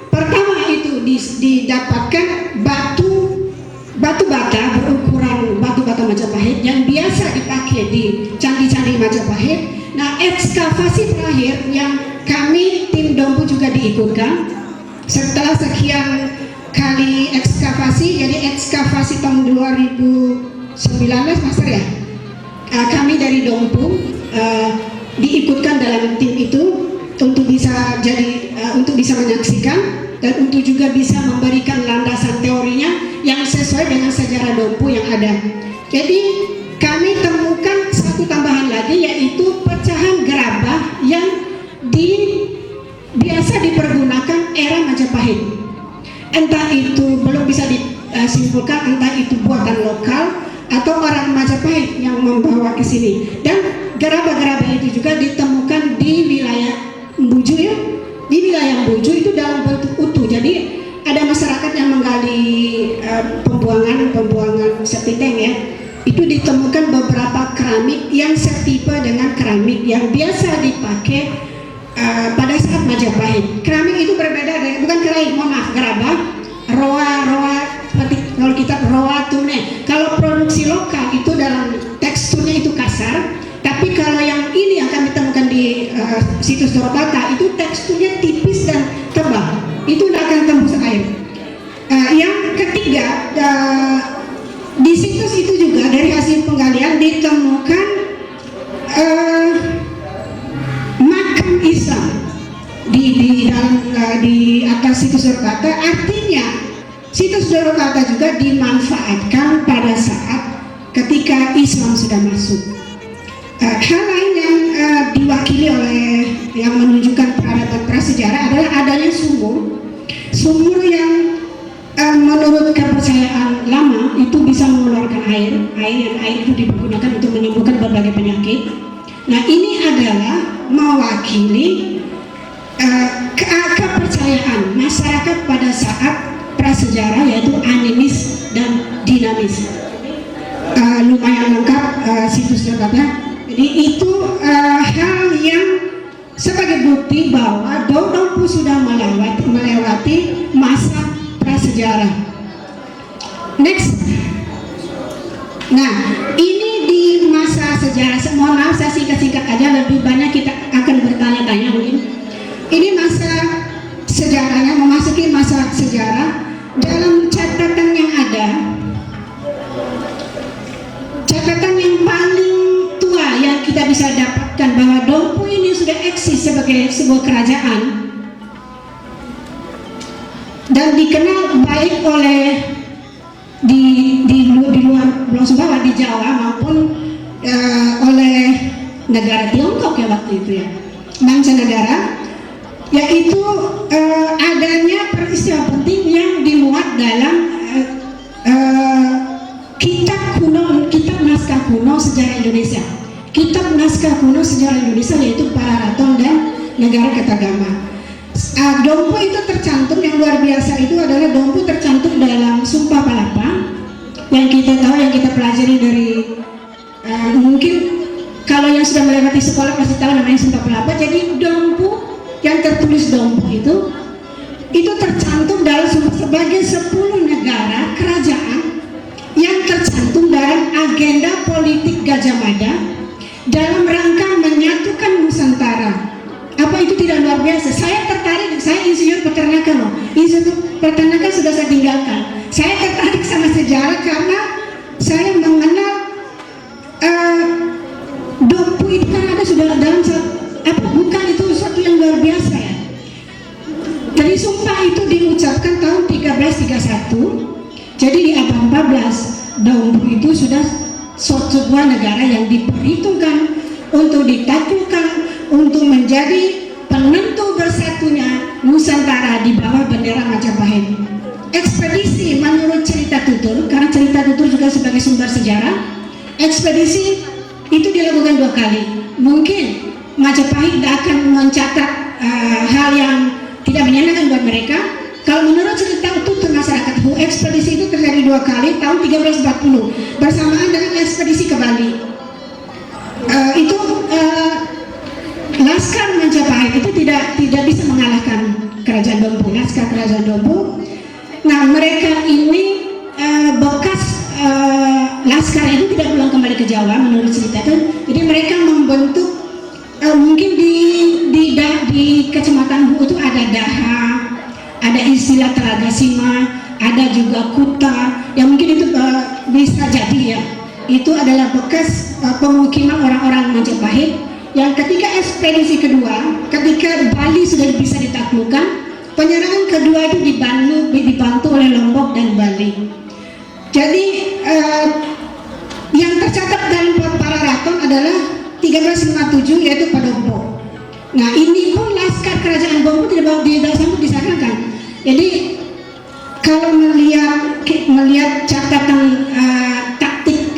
pertama itu didapatkan batu bata berukuran batu bata Majapahit yang biasa dipakai di candi-candi Majapahit. Nah, ekskavasi terakhir yang kami tim Dompu juga diikutkan setelah sekian kali ekskavasi. Jadi ekskavasi tahun 2019 Master ya, kami dari Dompu diikutkan dalam tim itu untuk bisa untuk bisa menyaksikan dan untuk juga bisa memberikan landasan teorinya yang sesuai dengan sejarah Dompu yang ada. Jadi kami temukan satu tambahan lagi, yaitu pecahan gerabah yang biasa dipergunakan era Majapahit. Entah itu belum bisa disimpulkan, entah itu buatan lokal atau orang Majapahit yang membawa ke sini. Dan gerabah-gerabah itu juga ditemukan di wilayah Mbuju ya. Di wilayah Mbuju itu dalam bentuk utuh. Jadi ada masyarakat yang menggali pembuangan septic tank ya. Itu ditemukan beberapa keramik yang setipe dengan keramik yang biasa dipakai pada saat Majapahit. Keramik itu berbeda dari, bukan keramik, mohon maaf, gerabah, roa seperti kalau kita roa tune. Kalau produksi lokal itu dalam teksturnya itu kasar, tapi kalau yang ini yang kami temukan di situs Dorobakta itu teksturnya tipis dan tebal. Itu tidak akan tembus air. Yang ketiga, di situs itu juga dari hasil penggalian ditemukan makam Islam di atas situs Dorobakta. Artinya situs Dorobakta juga dimanfaatkan pada saat ketika Islam sudah masuk. Hal lain yang diwakili oleh yang menunjukkan peradaban prasejarah adalah adanya sumur yang menurut kepercayaan lama itu bisa mengeluarkan air itu digunakan untuk menyembuhkan berbagai penyakit. Nah, ini adalah mewakili kepercayaan masyarakat pada saat prasejarah, yaitu animis dan dinamis. lumayan lengkap situs webnya. Jadi itu hal yang sebagai bukti bahwa Dompu sudah melewati masa prasejarah. Next. Nah, ini di masa sejarah. Mohon maaf saya singkat-singkat aja, lebih banyak kita akan bertanya-tanya mungkin. Ini masa sejarahnya, memasuki masa sejarah. Dalam catatan yang ada, catatan yang paling tua yang kita bisa dapatkan bahwa Dompu ini sudah eksis sebagai sebuah kerajaan dan dikenal baik oleh di luar Pulau Sumbawa, di Jawa maupun oleh negara Tiongkok ya waktu itu ya, mancanegara, yaitu adanya peristiwa penting yang dimuat dalam kitab naskah kuno sejarah Indonesia. Kitab naskah kuno sejarah Indonesia yaitu Pararaton dan Negara Ketagama. Dompu itu tercantum, yang luar biasa itu adalah Dompu tercantum dalam Sumpah Palapa yang kita tahu, yang kita pelajari dari mungkin kalau yang sudah melewati sekolah pasti tahu namanya Sumpah Palapa. Jadi Dompu yang tertulis Dompu itu tercantum dalam sebagai 10 negara kerajaan yang tercantum dalam agenda politik Gajah Mada dalam rangka menyatukan Nusantara. Apa itu tidak luar biasa? Saya tertarik, saya insinyur peternakan loh. Insinyur peternakan sudah saya tinggalkan. Saya tertarik sama sejarah karena saya mengenal Dompu itu kan ada sudah dalam bukan itu sesuatu yang luar biasa ya. Jadi sumpah itu diucapkan tahun 1331. Jadi di abad 14 Dompu itu sudah sebuah negara yang diperhitungkan untuk ditaklukkan, untuk menjadi penentu bersatunya Nusantara di bawah bendera Majapahit. Ekspedisi menurut cerita tutur, karena cerita tutur juga sebagai sumber sejarah, ekspedisi itu dilakukan 2 kali. Mungkin Majapahit akan mencatat hal yang tidak menyenangkan buat mereka. Kalau menurut cerita tutur masyarakat Hu, ekspedisi itu terjadi 2 kali tahun 1340 bersamaan dengan ekspedisi ke Bali. Laskar Majapahit itu tidak bisa mengalahkan kerajaan Dompu, laskar kerajaan Dompu. Nah, mereka ini bekas laskar itu tidak pulang kembali ke Jawa menurut cerita itu. Jadi mereka membentuk mungkin di kecamatan Hu itu ada Daha, ada istilah Telaga Sima, ada juga Kuta, yang mungkin itu bisa jadi ya. Itu adalah bekas pemukiman orang-orang Majapahit yang ketika ekspedisi kedua, ketika Bali sudah bisa ditaklukkan, penyerangan kedua itu dibantu oleh Lombok dan Bali. Jadi yang tercatat dalam Pararaton adalah 1357 yaitu Padompo. Nah, ini pun laskar kerajaan Dompu tidak sanggup disahkan. Jadi kalau melihat catatan taktik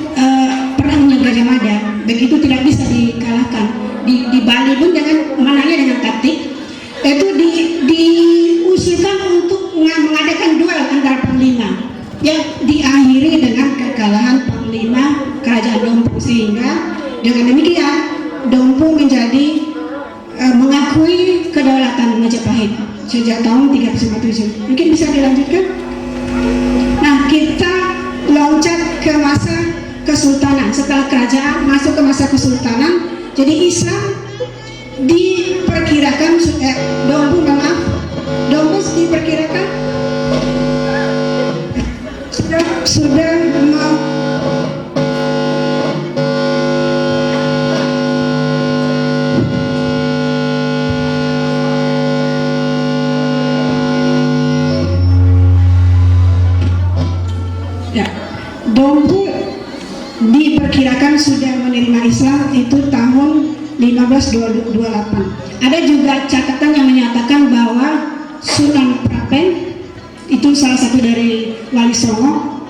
perangnya Gajah Mada, begitu tidak bisa dikalahkan. Di Bali pun menangnya dengan taktik, itu diusulkan untuk mengadakan duel antara panglima yang diakhiri dengan kekalahan panglima kerajaan Dompu, sehingga dengan demikian Dompu menjadi mengakui kedaulatan Majapahit sejak tahun 1357. Mungkin bisa dilanjutkan. Nah, kita loncat ke masa kesultanan. Setelah kerajaan masuk ke masa kesultanan, jadi Islam diperkirakan Dompu diperkirakan sudah Dompu diperkirakan sudah menerima Islam itu tahun 1528. Ada juga catatan yang menyatakan bahwa Sunan Prapen itu salah satu dari Wali Songo,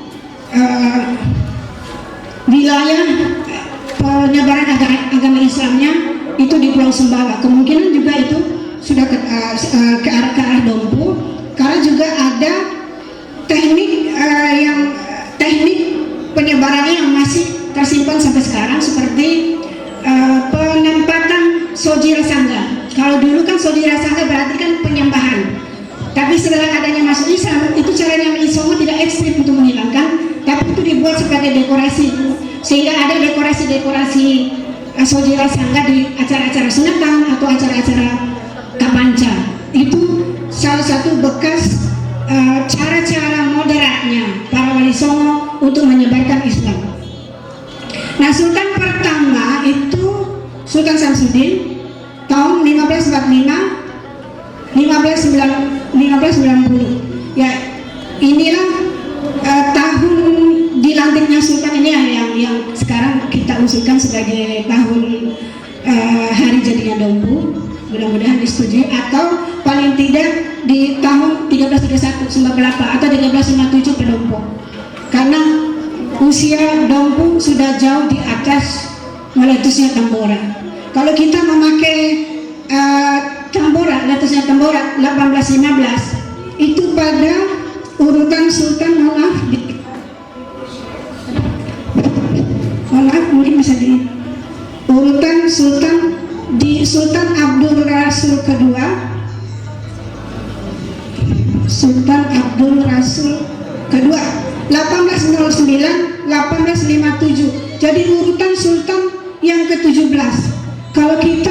wilayah penyebaran agama Islamnya itu di Pulau Sumbawa. Kemungkinan juga itu sudah ke arah Dompu, karena juga ada teknik penyebarannya yang masih tersimpan sampai sekarang, seperti penempatan Sojira Sangga. Kalau dulu kan Sojira Sangga berarti kan penyembahan, tapi setelah adanya masuk Islam, itu caranya Islam tidak ekstrim untuk menghilangkan, tapi itu dibuat sebagai dekorasi, sehingga ada dekorasi-dekorasi Sojira Sangga di acara-acara sunatan atau acara-acara kapanca. Itu salah satu bekas cara-cara moderatnya para wali songo untuk menyebarkan Islam. Nah, Sultan pertama itu Sultan Samsudin tahun 1590. Ya, inilah tahun dilantiknya Sultan ini yang sekarang kita usulkan sebagai tahun hari jadinya Dompu. Mudah-mudahan disetujui, atau paling tidak di tahun 1331 Sumba Kelapa atau 1357 Pedompo, karena usia Dompu sudah jauh di atas meletusnya Tambora. Kalau kita memakai Tambora, meletusnya Tambora 1815, itu pada urutan Sultan, mohon maaf mungkin bisa di urutan Sultan di Sultan Abdul Rasul kedua, Sultan Abdul Rasul kedua 1809-1857. Jadi urutan Sultan yang ke-17. Kalau kita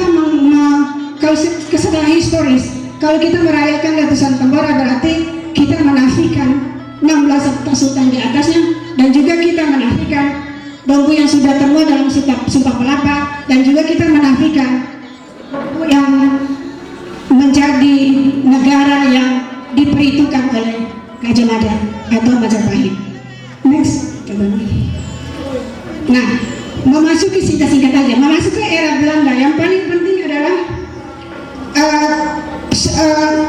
kalau secara historis, kalau kita merayakan letusan Tambora, berarti kita menafikan 16 sultan di atasnya, dan juga kita menafikan Dompu yang sudah termuat dalam Sumpah Pelapa, dan juga kita menafikan yang menjadi negara yang diperhitungkan oleh Gajah Mada atau Majapahit. Next, nah, memasuki singkat-singkat aja, memasuki era Belanda, yang paling penting adalah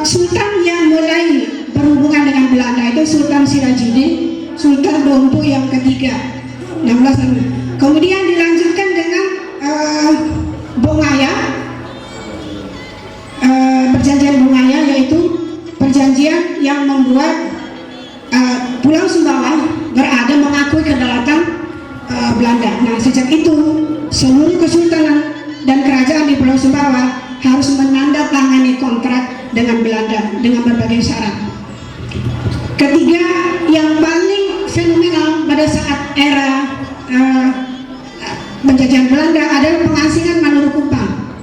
Sultan yang mulai berhubungan dengan Belanda itu Sultan Sirajuddin, Sultan Dompu yang ketiga 16. Kemudian dilanjutkan dengan Bongaya, perjanjian Bongaya, yaitu perjanjian yang membuat Pulau Sumbawa berada mengakui kedaulatan Belanda. Nah, sejak itu seluruh kesultanan dan kerajaan di Pulau Sumbawa harus menandatangani kontrak dengan Belanda dengan berbagai syarat. Ketiga, yang paling fenomenal pada saat era penjajahan Belanda adalah pengasingan Manurukupang.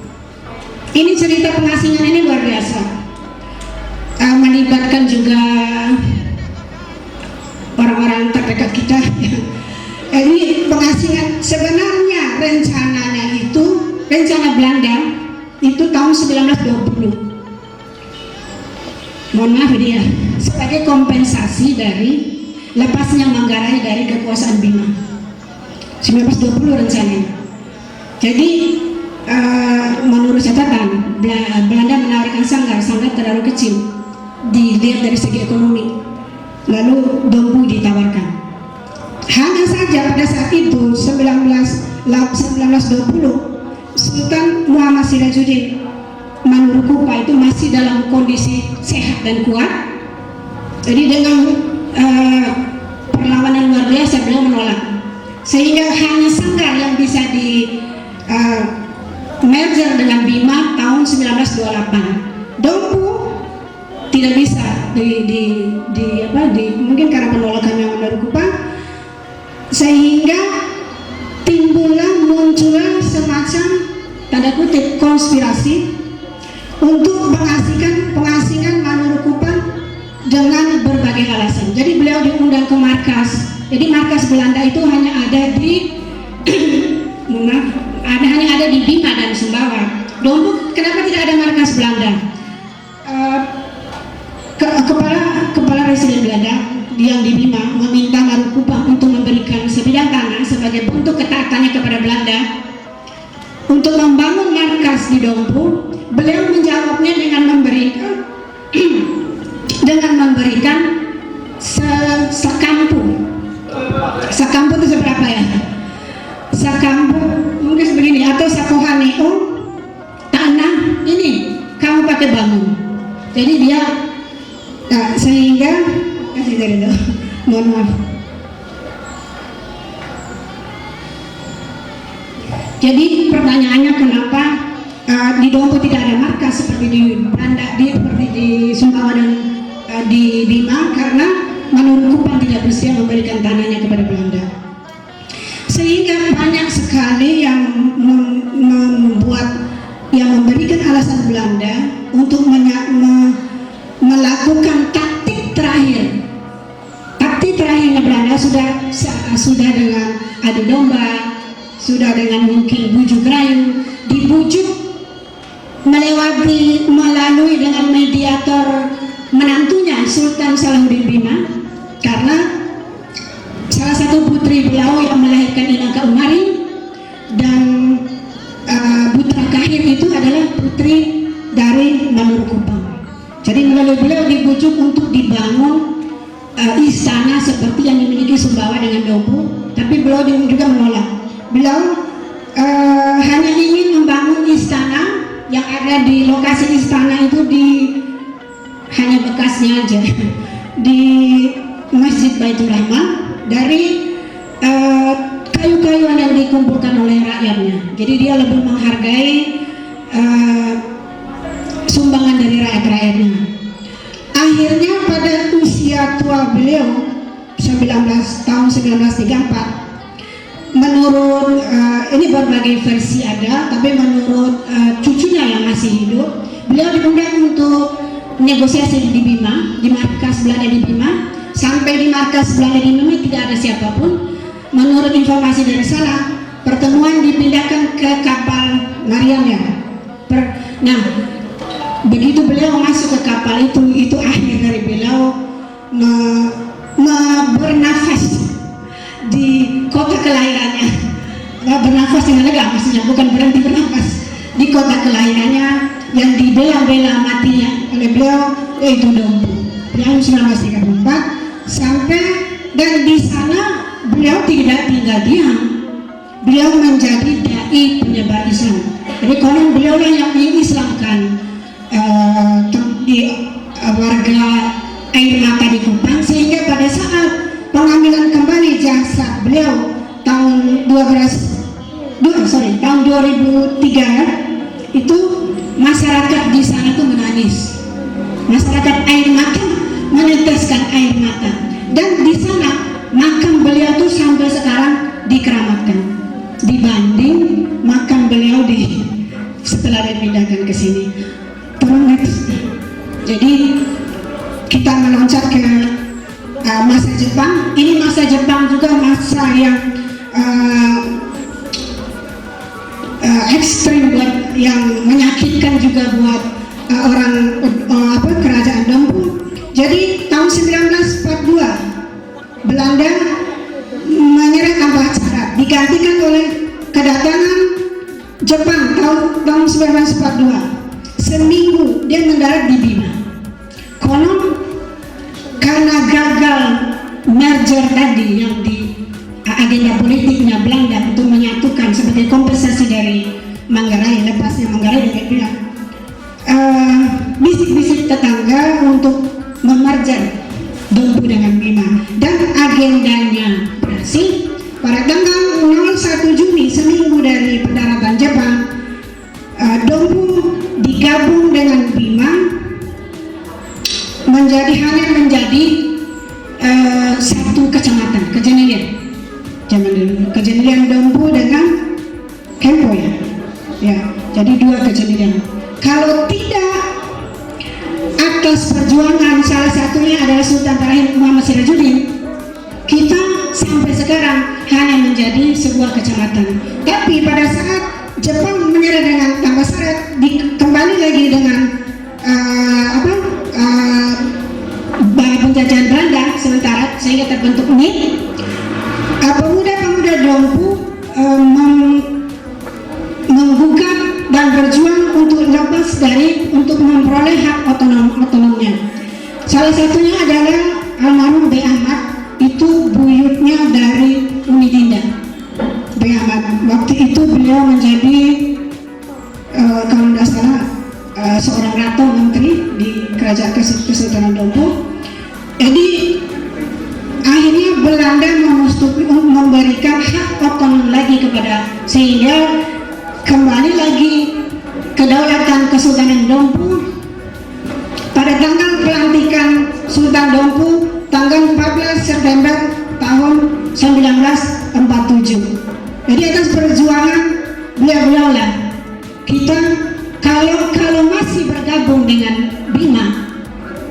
Ini cerita pengasingan ini luar biasa, melibatkan juga orang-orang terdekat kita. Ini pengasingan, sebenarnya rencananya itu, rencana Belanda itu tahun 1920. Mohon maaf ini ya, sebagai kompensasi dari lepasnya Manggarai dari kekuasaan Bima. 1920 rencananya. Jadi menurut catatan, Belanda menawarkan Sanggar terlalu kecil dilihat dari segi ekonomi, lalu Dompu ditawarkan. Hanya saja pada saat itu 1920 Sultan Muhammad Sirajuddin Manurukupa itu masih dalam kondisi sehat dan kuat. Jadi dengan perlawanan luar biasa beliau menolak, sehingga hanya Sanggar yang bisa di merger dengan Bima tahun 1928. Dompu tidak bisa mungkin karena penolakan yang Manurukupa, sehingga muncullah semacam tanda kutip konspirasi untuk pengasingan Manurukupa dengan berbagai alasan. Jadi beliau diundang ke markas. Jadi markas Belanda itu hanya ada di hanya ada di Bima dan Sumbawa. Dompu kenapa tidak ada markas Belanda? Kepala Presiden Belanda yang di Bima meminta Manurukupa untuk memberikan sebidang tanah sebagai bentuk ketaatannya kepada Belanda untuk membangun markas di Dompu. Beliau menjawabnya dengan memberikan sekampung. Sekampung itu seberapa ya? Sekampung mungkin sebegini, atau sakohaneo, tanah ini kamu pakai bangun. Jadi dia sehingga kasih dari itu, mohon maaf. Jadi pertanyaannya kenapa di Dompu tidak ada markas seperti di Belanda, seperti di Sumbawa dan di Bima, karena menurut Kupang tidak bersedia memberikan tanahnya kepada Belanda. Sehingga banyak sekali yang memberikan alasan Belanda untuk melakukan taktik terakhir. Taktik terakhirnya Belanda sudah dengan adu domba, sudah dengan mungkin bujuk rayu, dibujuk melalui dengan mediator menantunya Sultan Salahuddin Bima, karena salah satu putri beliau yang melahirkan Inangka Umari dan Butra Kahir itu adalah putri dari Manur Kupang. Jadi melalui beliau dibujuk untuk dibangun istana seperti yang dimiliki Sumbawa dengan Dompu, tapi beliau juga menolak. Beliau hanya ingin membangun istana yang ada di lokasi istana itu hanya bekasnya aja di Masjid Baitur Rahman dari kayu-kayuan yang dikumpulkan oleh rakyatnya. Jadi dia lebih menghargai sumbangan dari rakyat-rakyatnya. Akhirnya pada usia tua beliau tahun 1934, menurut ini berbagai versi ada, tapi menurut cucunya yang masih hidup, beliau diundang untuk negosiasi di Bima, di markas Belanda di Bima. Sampai di markas Belanda di Bima tidak ada siapapun. Menurut informasi dari sana, pertemuan dipindahkan ke kapal Mariamnya. Nah, begitu beliau masuk ke kapal itu akhir dari beliau bernafas di kota kelahirannya. Bernafas dengan lega, maksudnya bukan berhenti bernafas di kota kelahirannya yang dibela-bela matinya oleh beliau, yaitu Dompu. Tahun 1934 sampai, dan di sana beliau tidak tinggal diam. Beliau menjadi dai penyebar Islam. Jadi konon beliau yang mengislamkan di warga Air Mata di Kupang, sehingga pada saat pengambilan kembali jasad beliau tahun 2003 itu masyarakat di sana itu menangis. Masyarakat Air Mata meneteskan air mata, dan di sana makam beliau tuh sampai sekarang dikeramatkan dibanding makam beliau setelah dipindahkan ke sini. Tolong next. Jadi kita meloncat ke masa Jepang. Ini masa Jepang juga masa yang ekstrim, buat yang menyakitkan juga buat kerajaan Dompu. Jadi tahun 1942 Belanda menyerah tanpa syarat, digantikan oleh kedatangan Jepang tahun 1942. Seminggu dia mendarat di Bima. Konon karena gagal merger tadi yang di agenda politiknya Belanda untuk menyatukan sebagai kompensasi dari Manggarai, lepasnya Manggarai dari Bima, bisik-bisik tetangga untuk memerger Dompu dengan Bima, dan agendanya berhasil. Pada tanggal 01 Juni, seminggu dari pendaratan Jepang, Dompu digabung dengan Bima hanya menjadi satu kecamatan, Kejenilian. Zaman dulu Kejenilian Dompu dengan Kempo ya, jadi dua Kejenilian. Kalau tidak, atas perjuangan salah satunya adalah Sultan terakhir Muhammad Sirajuddin, kita sampai sekarang hanya menjadi sebuah kecamatan. Tapi pada saat Jepang menyerah dengan tanpa syarat, kembali lagi dengan penjajahan Belanda sementara, sehingga terbentuk NIP. Pemuda-pemuda Dompu menggugat dan berjuang untuk lepas untuk memperoleh hak otonomnya. Salah satunya adalah almarhum B. Ahmad, itu buyutnya dari Uni Dinda. B. Ahmad waktu itu beliau menjadi kalau tidak salah seorang ratu menteri di kerajaan Kesultanan Dompu. Jadi akhirnya Belanda memberikan hak otonom lagi kepada, sehingga kembali lagi kedaulatan Kesultanan Dompu pada tanggal pelantikan Sultan Dompu tanggal 14 September tahun 1947. Jadi atas perjuangan beliau-beliau lah kita kalau masih bergabung dengan Bima,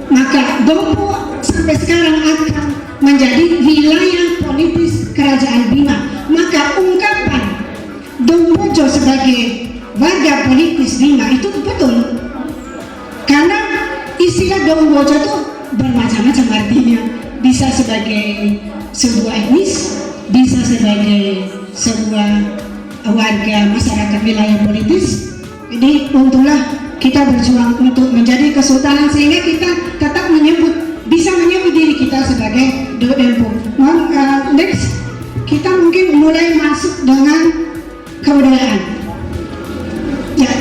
maka Dompu sampai sekarang akan menjadi wilayah politis kerajaan Bima. Maka ungkapan Dombojo sebagai warga politis Bima itu betul, karena istilah Dombojo itu bermacam-macam artinya. Bisa sebagai sebuah etnis, bisa sebagai sebuah warga masyarakat wilayah politis. Jadi untunglah kita berjuang untuk menjadi kesultanan, sehingga kita tetap bisa menyebut diri kita sebagai Dompu. Next, kita mungkin mulai masuk dengan kebudayaan. Ya,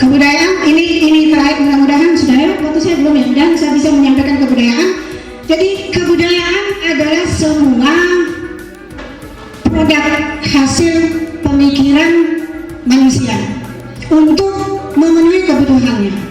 kebudayaan ini terakhir, mudah-mudahan sudah lewat waktu saya belum ya, dan saya bisa menyampaikan kebudayaan. Jadi kebudayaan adalah semua produk hasil pemikiran manusia untuk memenuhi kebutuhannya.